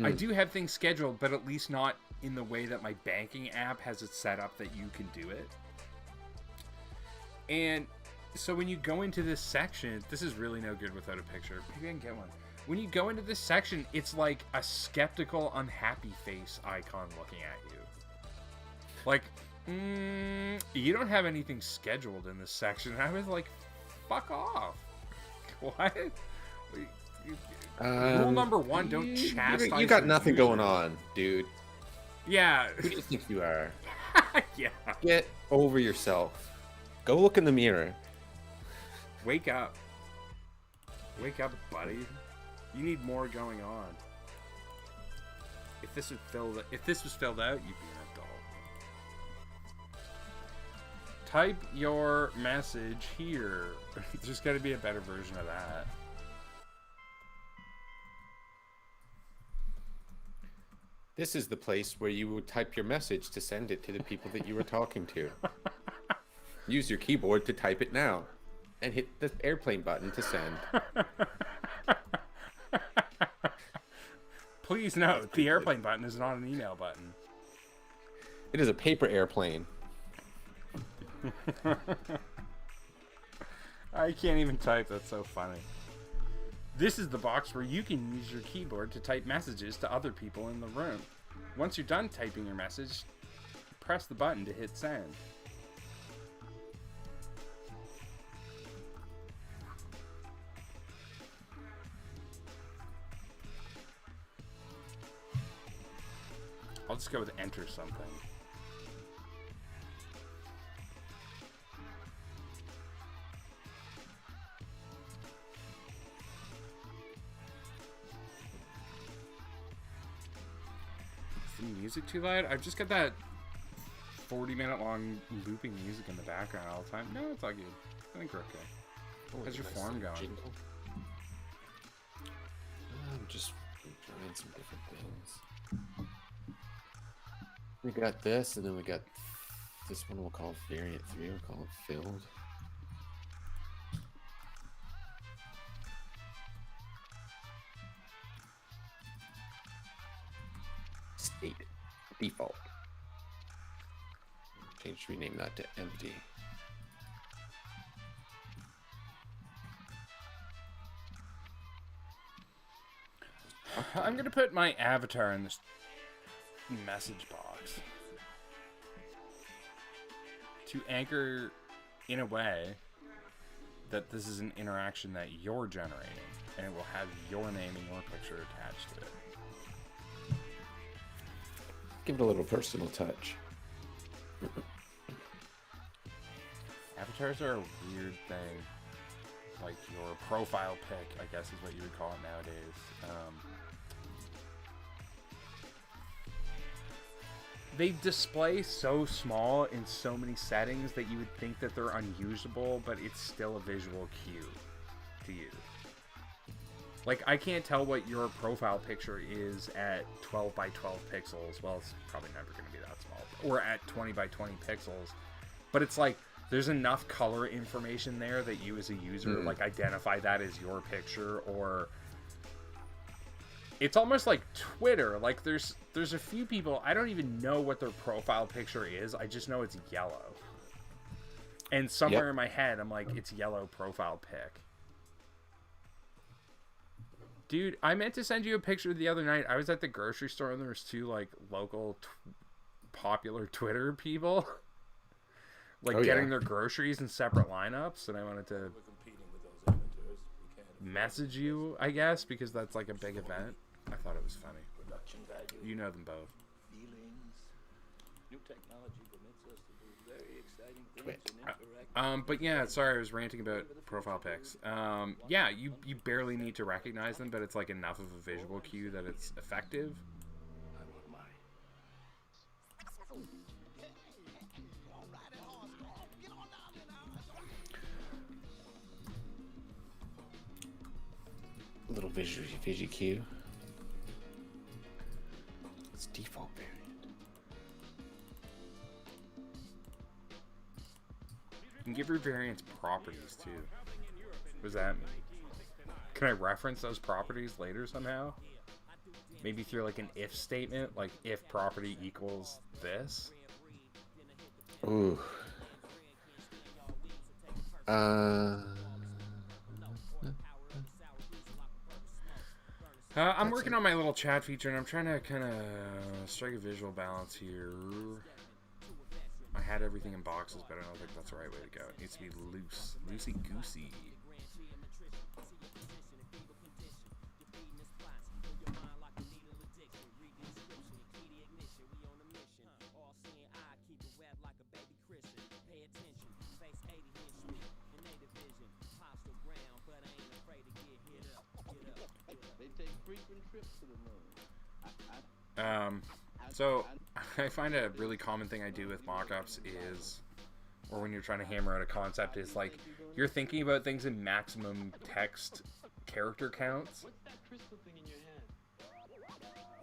I do have things scheduled, but at least not in the way that my banking app has it set up that you can do it. And so when you go into this section, this is really no good without a picture. Maybe I can get one. When you go into this section, it's like a skeptical, unhappy face icon looking at you. Like, you don't have anything scheduled in this section. And I was like, fuck off. What? Rule number one, don't chastise. You got nothing going on, dude. Yeah. Who do you think you are? Yeah. Get over yourself. Go look in the mirror. Wake up. Wake up, buddy. You need more going on. If this was filled out, you'd be an adult. Type your message here. There's got to be a better version of that. This is the place where you would type your message to send it to the people that you were talking to. Use your keyboard to type it now. And hit the airplane button to send. Please note, the airplane button is not an email button. It is a paper airplane. I can't even type, that's so funny. This is the box where you can use your keyboard to type messages to other people in the room. Once you're done typing your message, press the button to hit send. I'll just go with enter something. Is the music too loud? I've just got that 40-minute long looping music in the background all the time. No, it's all good. I think we're okay. How's your form going? Jingle. I'm just trying some different things. We got this, and then we got this one we'll call variant 3. We'll call it filled. State default. Rename that to empty. I'm gonna put my avatar in this message box to anchor in a way that this is an interaction that you're generating, and it will have your name and your picture attached to it. Give it a little personal touch. Avatars are a weird thing. Like your profile pic, I guess is what you would call it nowadays. They display so small in so many settings that you would think that they're unusable, but it's still a visual cue to use. Like, I can't tell what your profile picture is at 12 by 12 pixels. Well, it's probably never going to be that small. Or at 20 by 20 pixels. But it's like, there's enough color information there that you as a user, like, identify that as your picture, or... It's almost like Twitter. Like, there's a few people, I don't even know what their profile picture is. I just know it's yellow. And somewhere in my head, I'm like, it's yellow profile pic. Dude, I meant to send you a picture the other night. I was at the grocery store and there was two, like, local popular Twitter people, like Oh, getting yeah. their groceries in separate lineups, and I wanted to We're competing with those amateurs. We can't message you, I guess, because that's like a big event. I thought it was funny. production value, You know them both. feelings. New technology permits us to do very exciting things Wait. and interact. But yeah, sorry, I was ranting about profile pics. Yeah, you barely need to recognize them, but it's like enough of a visual cue that it's effective. I want mine. Little visual cue. It's default variant. You can give your variants properties too. What does that mean? Can I reference those properties later somehow? Maybe through like an if statement, like if property equals this. Ooh. I'm working on my little chat feature, and I'm trying to kind of strike a visual balance here. I had everything in boxes, but I don't think that's the right way to go. It needs to be loose, loosey-goosey. So I find a really common thing I do with mock-ups is, or when you're trying to hammer out a concept, is like you're thinking about things in maximum text character counts.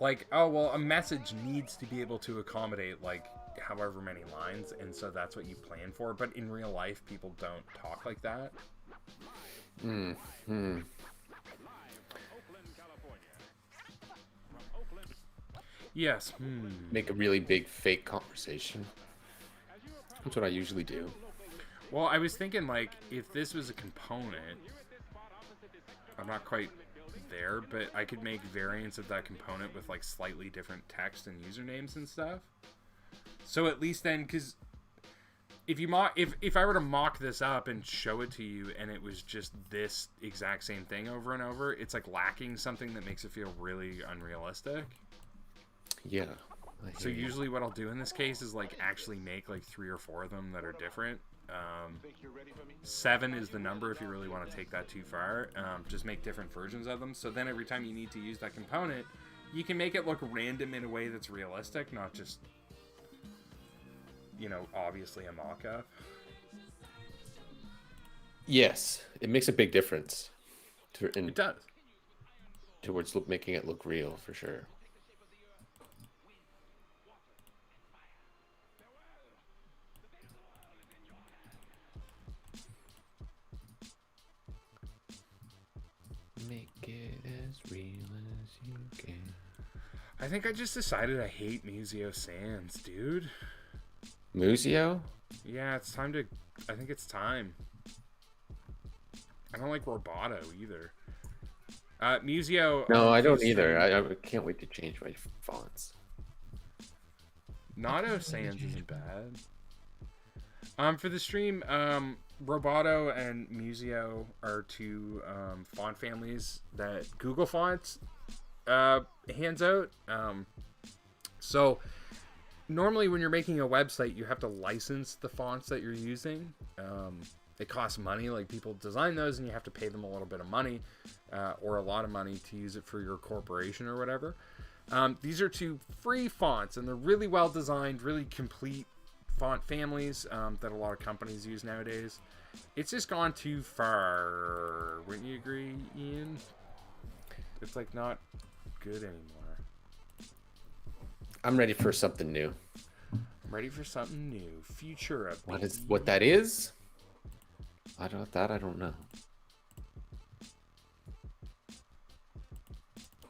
Like, oh well, a message needs to be able to accommodate like however many lines, and so that's what you plan for. But in real life, people don't talk like that. Yes. Make a really big fake conversation. That's what I usually do. Well, I was thinking, like, if this was a component, I'm not quite there, but I could make variants of that component with, like, slightly different text and usernames and stuff. So at least then, because if you if I were to mock this up and show it to you and it was just this exact same thing over and over, it's, like, lacking something that makes it feel really unrealistic. Yeah. So usually what I'll do in this case is like actually make like 3 or 4 of them that are different. 7 is the number if you really want to take that too far. Just make different versions of them. So then every time you need to use that component, you can make it look random in a way that's realistic, not just, you know, obviously a mock-up. Yes, it makes a big difference. It does. Towards making it look real, for sure. Make it as real as you can. I think I just decided I hate Museo Sans, dude. Museo? Yeah, it's time to... I think it's time. I don't like Roboto either. Museo... No, I don't either. I can't wait to change my fonts. Nato Sans isn't bad. For the stream, Roboto and Museo are 2 font families that Google Fonts hands out. So normally when you're making a website, you have to license the fonts that you're using. It costs money. Like, people design those and you have to pay them a little bit of money or a lot of money to use it for your corporation or whatever. These are 2 free fonts, and they're really well designed, really complete font families that a lot of companies use nowadays. It's just gone too far. Wouldn't you agree, Ian? It's like not good anymore. I'm ready for something new. I'm ready for something new. Futura. What that is? I don't know.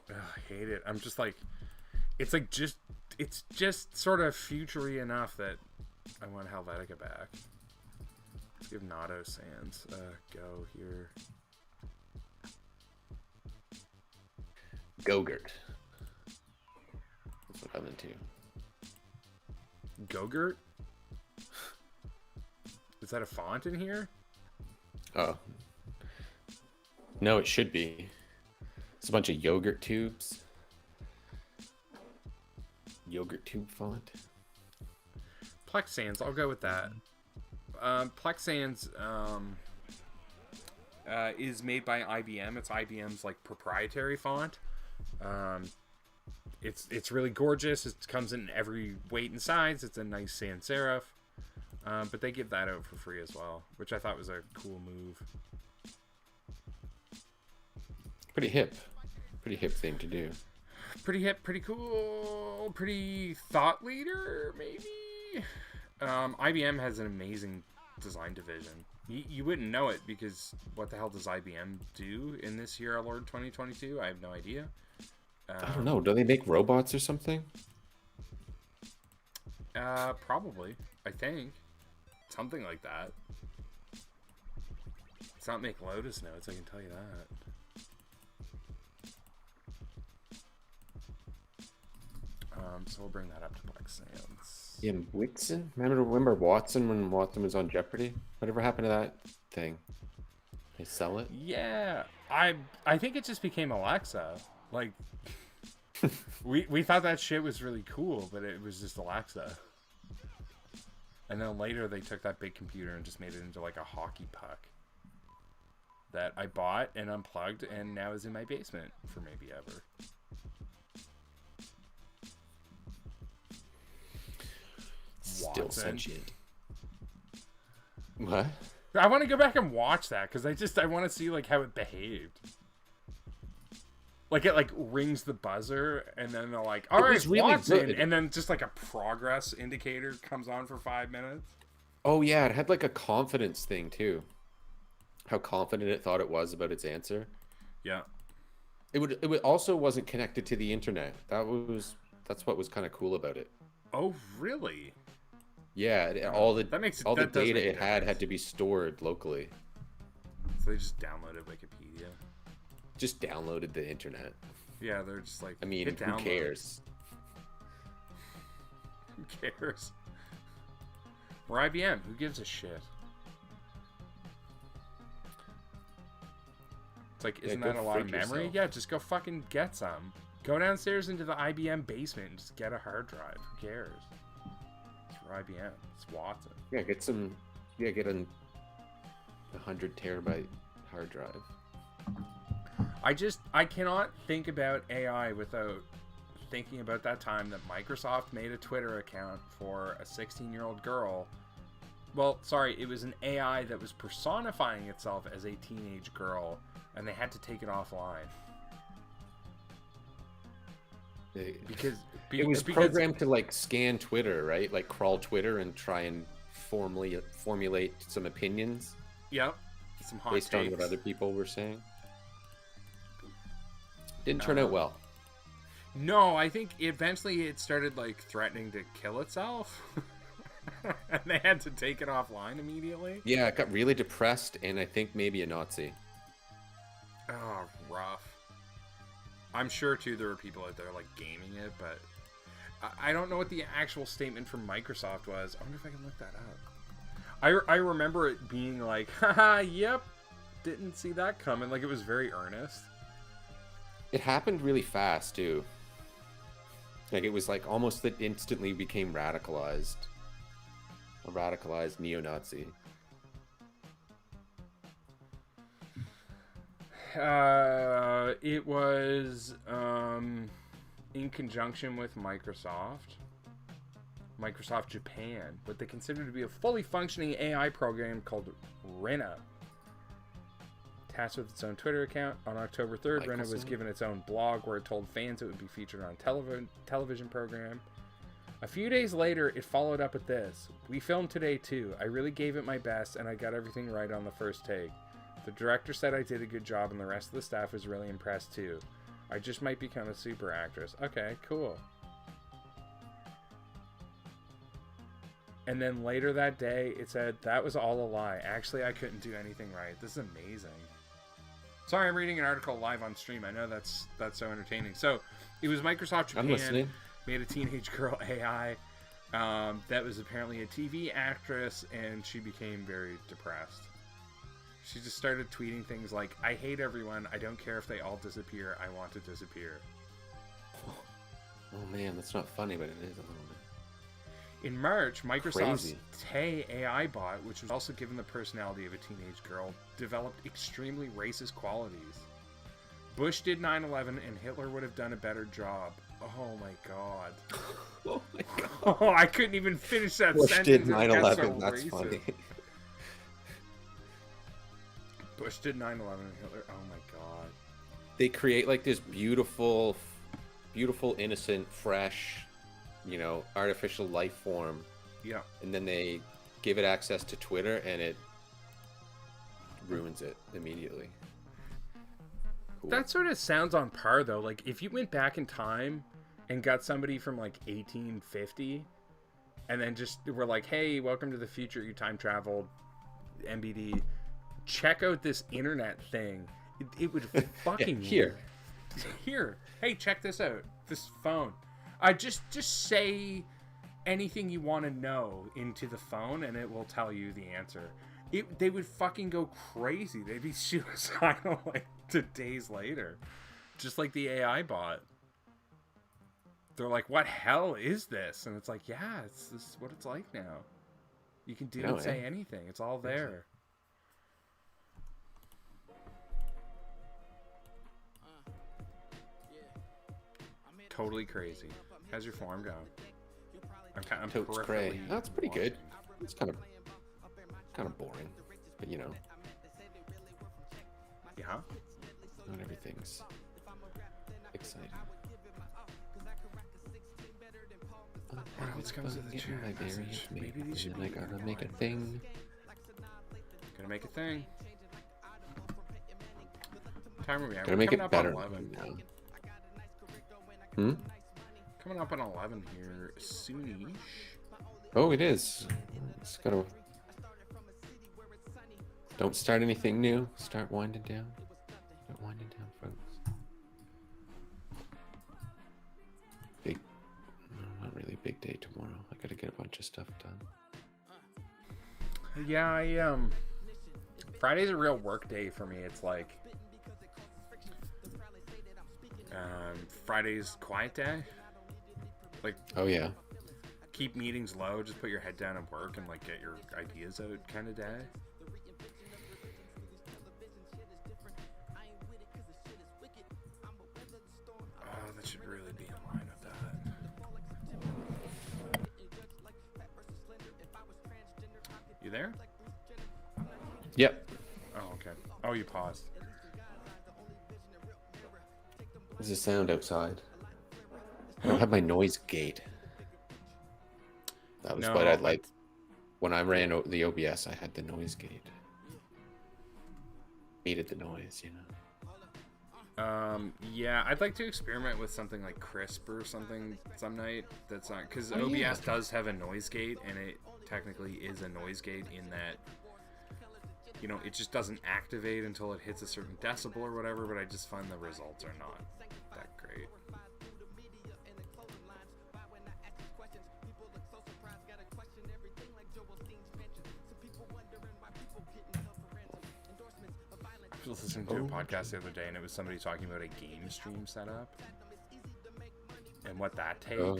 Ugh, I hate it. I'm just like, it's just sort of futury enough that I want Helvetica back. Let's give Nato Sans a go here. Gogurt. That's what I'm into. Gogurt? Is that a font in here? Oh. No, it should be. It's a bunch of yogurt tubes. Yogurt tube font. Plex Sans, I'll go with that. Plex Sans is made by IBM. It's IBM's like proprietary font. It's really gorgeous. It comes in every weight and size. It's a nice sans serif. But they give that out for free as well, which I thought was a cool move. Pretty hip thing to do. Pretty hip, pretty cool, pretty thought leader, maybe. IBM has an amazing design division. You wouldn't know it because what the hell does IBM do in this year, Lord 2022? I have no idea. I don't know. Do they make robots or something? Probably. I think. Something like that. It's not make Lotus Notes, I can tell you that. So we'll bring that up to Plex Sans. Yeah, Wixon? Remember Watson when Watson was on Jeopardy? Whatever happened to that thing? They sell it? Yeah. I think it just became Alexa. Like, we thought that shit was really cool, but it was just Alexa. And then later they took that big computer and just made it into like a hockey puck that I bought and unplugged and now is in my basement for maybe ever. Still Watson. sentient. What? I want to go back and watch that because I want to see like how it behaved. Like it like rings the buzzer and then they're like, all right, really Watson, good. and then just like a progress indicator comes on for 5 minutes. Oh yeah, it had like a confidence thing too. How confident it thought it was about its answer. Yeah. It also wasn't connected to the internet. That's what was kind of cool about it. Oh really? Yeah, all the that makes all the that does data make a it had difference. to be stored locally. So they just downloaded Wikipedia. Just downloaded the internet. Yeah, they're just like. I mean, hit who download. cares? Who cares? We're IBM. Who gives a shit? It's like, isn't go that a lot of frig memory? yourself. Yeah, just go fucking get some. Go downstairs into the IBM basement and just get a hard drive. Who cares? It's for IBM. It's Watson. Yeah, get some. Yeah, get a 100 terabyte hard drive. I cannot think about AI without thinking about that time that Microsoft made a Twitter account for a 16-year-old girl. Well, sorry, it was an AI that was personifying itself as a teenage girl, and they had to take it offline. Because It was programmed to like scan Twitter, right? Like crawl Twitter and try and formulate some opinions. Yep. Some hot based takes. on what other people were saying. Didn't turn out well. No, I think eventually it started like threatening to kill itself. And they had to take it offline immediately. Yeah, it got really depressed and I think maybe a Nazi. Oh, rough. I'm sure too there were people out there like gaming it, but I don't know what the actual statement from Microsoft was. I wonder if I can look that up. I remember it being like, haha, yep, didn't see that coming. Like it was very earnest. It happened really fast too. Like it was like almost that instantly became radicalized. A radicalized neo-Nazi. It was in conjunction with Microsoft Japan, what they consider to be a fully functioning AI program called Rena. Tasked with its own Twitter account, on October 3rd, Rena was given its own blog where it told fans it would be featured on television program. A few days later, it followed up with this. We filmed today too. I really gave it my best and I got everything right on the first take. The director said I did a good job and the rest of the staff was really impressed too. I just might become a super actress. Okay, cool. And then later that day, it said, that was all a lie. Actually, I couldn't do anything right. This is amazing. Sorry, I'm reading an article live on stream. I know that's so entertaining. So, it was Microsoft I'm Japan listening. made a teenage girl AI. that was apparently a TV actress, and she became very depressed. She just started tweeting things like, "I hate everyone. I don't care if they all disappear. I want to disappear." Oh man, that's not funny, but it is a little bit. In March, Microsoft's Crazy. Tay AI bot, which was also given the personality of a teenage girl, developed extremely racist qualities. Bush did 9/11, and Hitler would have done a better job. Oh my god. Oh my god. Oh, I couldn't even finish that Bush sentence. did It got 9/11. so That's racist. funny. Bush did 9/11, and Hitler. Oh my god. They create like this beautiful, innocent, fresh, artificial life form, Yeah. and then they give it access to Twitter, and it ruins it immediately. Cool. That sort of sounds on par, though. Like, if you went back in time and got somebody from, like, 1850, and then just were like, hey, welcome to the future, you time traveled, MBD, check out this internet thing. It would fucking... Here. Here. Hey, check this out. This phone. Just say anything you want to know into the phone, and it will tell you the answer. They would fucking go crazy. They'd be suicidal like days later, just like the AI bot. They're like, "What hell is this?" And it's like, "Yeah, this is what it's like now. You can do and say anything. It's all there." Totally crazy. How's your form going? I'm Totes peripherally cray. That's pretty good. watching. It's kind of boring, but Yeah. not everything's exciting. What else comes with the chat message? Maybe these should be gotta make a thing. Gonna make a thing. Time are we at? Gotta We're make coming it up better. on 11. Coming up on 11 here soonish. Oh, it is. It's gotta. Don't start anything new. Start winding down. Start winding down, folks. Big. No, not really big day tomorrow. I gotta get a bunch of stuff done. Yeah, Friday's a real work day for me. It's like Friday's quiet day. Like, Oh yeah. keep meetings low, just put your head down and work and like get your ideas out kind of day. Oh, that should really be in line with that. You there? Yep. Oh, okay. Oh, you paused. There's a sound outside. I don't have my noise gate. That was No, what I'd like. When I ran the OBS, I had the noise gate. Needed the noise, Yeah, I'd like to experiment with something like Crisp or something some night. That's not because Oh, OBS yeah. does have a noise gate, and it technically is a noise gate in that, it just doesn't activate until it hits a certain decibel or whatever. But I just find the results are not that great. I was listening to a podcast the other day, and it was somebody talking about a game stream setup and what that takes. Oh.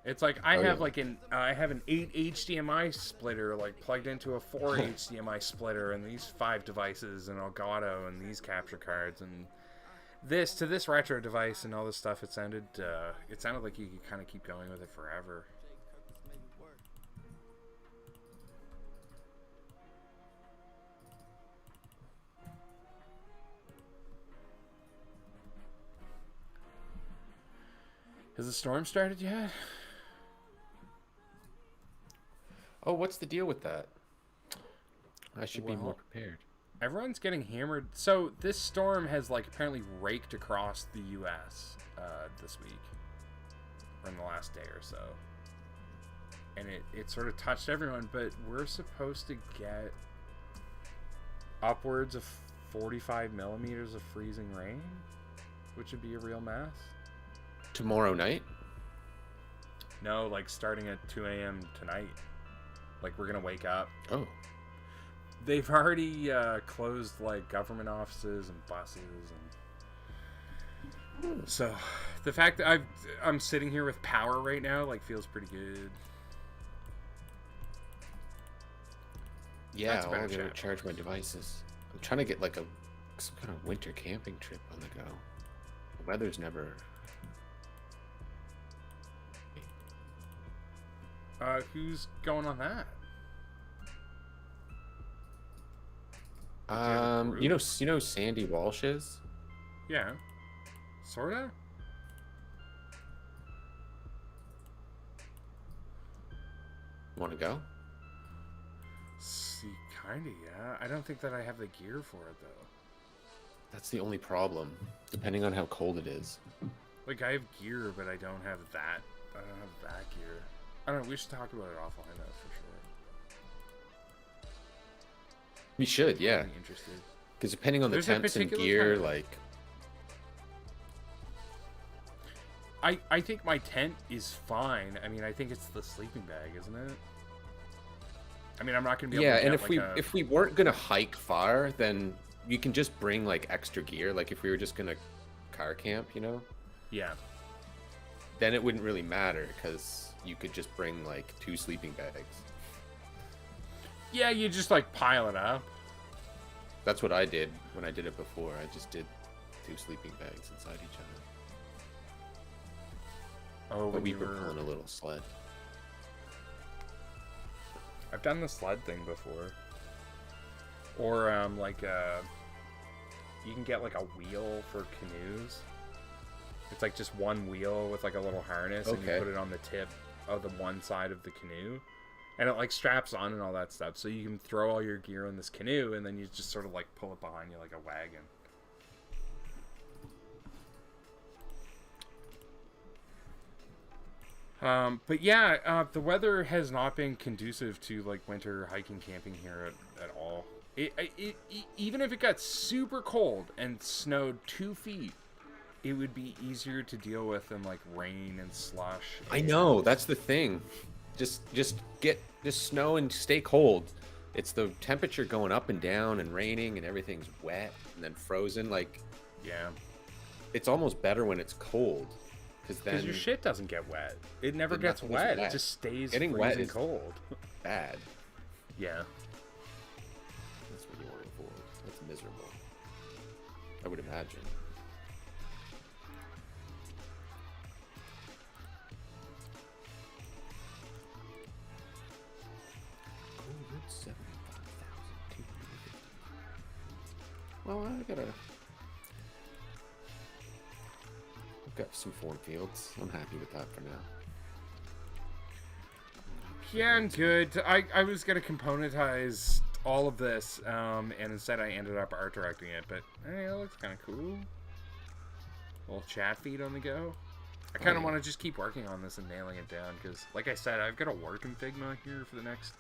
It's like I Oh, have yeah. like I have an 8 HDMI splitter like plugged into a 4 HDMI splitter, and these 5 devices and Elgato and these capture cards and this to this retro device and all this stuff. It sounded like you could kind of keep going with it forever. Has the storm started yet? Oh, what's the deal with that? I should be more Well, prepared. Everyone's getting hammered. So this storm has like apparently raked across the U.S. This week, or in the last day or so, and it sort of touched everyone. But we're supposed to get upwards of 45 millimeters of freezing rain, which would be a real mess. Tomorrow night? No, like starting at 2 a.m. tonight. Like we're gonna wake up. Oh. They've already closed like government offices and buses, and so the fact that I'm sitting here with power right now like feels pretty good. Yeah, That's a better I'll go chat. charge my devices. I'm trying to get like some kind of winter camping trip on the go. The weather's never. Who's going on that? You know Sandy Walsh is? Yeah, sorta. Want to go? See, kinda, yeah. I don't think that I have the gear for it though. That's the only problem, depending on how cold it is. Like I have gear, but I don't have that. I don't have that gear. I don't know. We should talk about it offline though, for sure. We should, yeah. I'm interested. Because depending on the There's a temps and particular gear, kind of- like I think my tent is fine. I mean, I think it's the sleeping bag, isn't it? I mean, I'm not gonna be able yeah, to and get, if we weren't gonna hike far, then you can just bring like extra gear. Like if we were just gonna car camp, you know, yeah. then it wouldn't really matter because you could just bring like 2 sleeping bags. Yeah, you just like pile it up. That's what I did when I did it before. I just did 2 sleeping bags inside each other. Oh, But when we you were were... pulling a little sled. I've done the sled thing before. Or you can get like a wheel for canoes. It's like just one wheel with like a little harness, and you Okay. put it on the tip of the one side of the canoe, and it like straps on and all that stuff. So you can throw all your gear in this canoe, and then you just sort of like pull it behind you like a wagon. But yeah, the weather has not been conducive to like winter hiking, camping here at all. Even if it got super cold and snowed 2 feet, it would be easier to deal with than like rain and slush. I know, that's the thing. Just snow and stay cold. It's the temperature going up and down and raining and everything's wet and then frozen. Like, Yeah, it's almost better when it's cold. Because because then your shit doesn't get wet. It never Then gets nothing is wet. It wet. just stays Getting freezing wet is- cold. bad. Yeah. That's what you want to avoid. That's miserable. I would imagine. COVID 75,250. Well, I've got some form fields. I'm happy with that for now. Yeah, I'm good. I was gonna componentize all of this, and instead I ended up art directing it. But hey, it looks kind of cool. Little chat feed on the go. I kind of yeah. want to just keep working on this and nailing it down because, like I said, I've got to work in Figma here for the next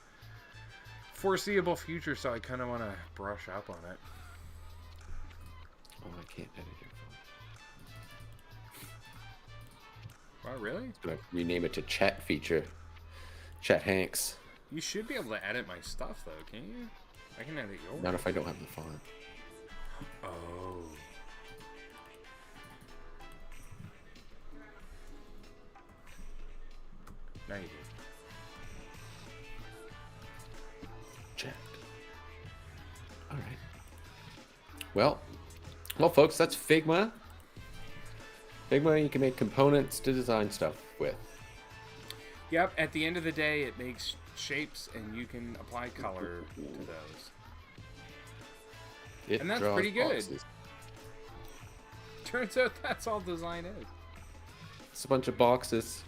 foreseeable future. So I kind of want to brush up on it. Oh, I can't edit your phone. Wow, really? I'm gonna rename it to Chat Feature. Chat Hanks. You should be able to edit my stuff though, can't you? I can edit yours. Not if I don't have the font. Oh. Now you do. Checked. All right. Well, folks, that's Figma. Figma, you can make components to design stuff with. Yep, at the end of the day, it makes shapes, and you can apply color to those. It And that's draws pretty good. boxes. Turns out that's all design is. It's a bunch of boxes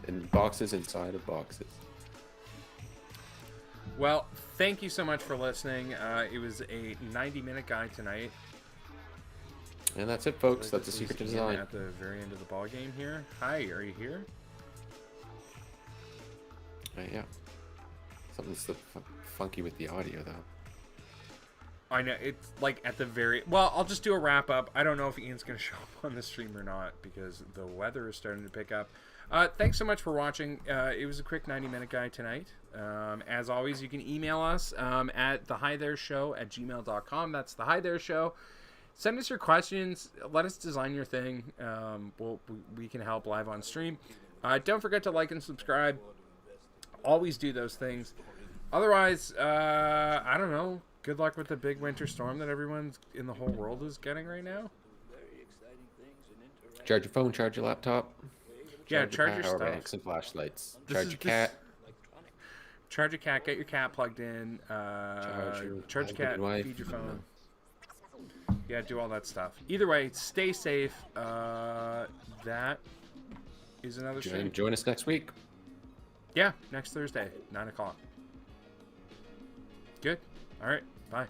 and boxes inside of boxes. Well, thank you so much for listening. It was a 90-minute guide tonight. And that's it, folks. That's the This secret to is design. At the very end of the ball game here. Hi, are you here? Yeah. Something's funky with the audio, though. I know, it's like at the very... Well, I'll just do a wrap-up. I don't know if Ian's going to show up on the stream or not because the weather is starting to pick up. Thanks so much for watching. It was a quick 90-minute guide tonight. As always, you can email us at thehitherShow@gmail.com. That's the Hi There Show. Send us your questions. Let us design your thing. We can help live on stream. Don't forget to like and subscribe. Always do those things. Otherwise, I don't know. Good luck with the big winter storm that everyone in the whole world is getting right now. Charge your phone, charge your laptop. Yeah, charge your power stuff. banks and flashlights. Charge your cat. Charge your cat. Get your cat plugged in. Charge your cat. Feed your phone. Yeah, do all that stuff. Either way, stay safe. That is another stream. Join us next week. Yeah, next Thursday, 9 o'clock. Good. All right. Bye.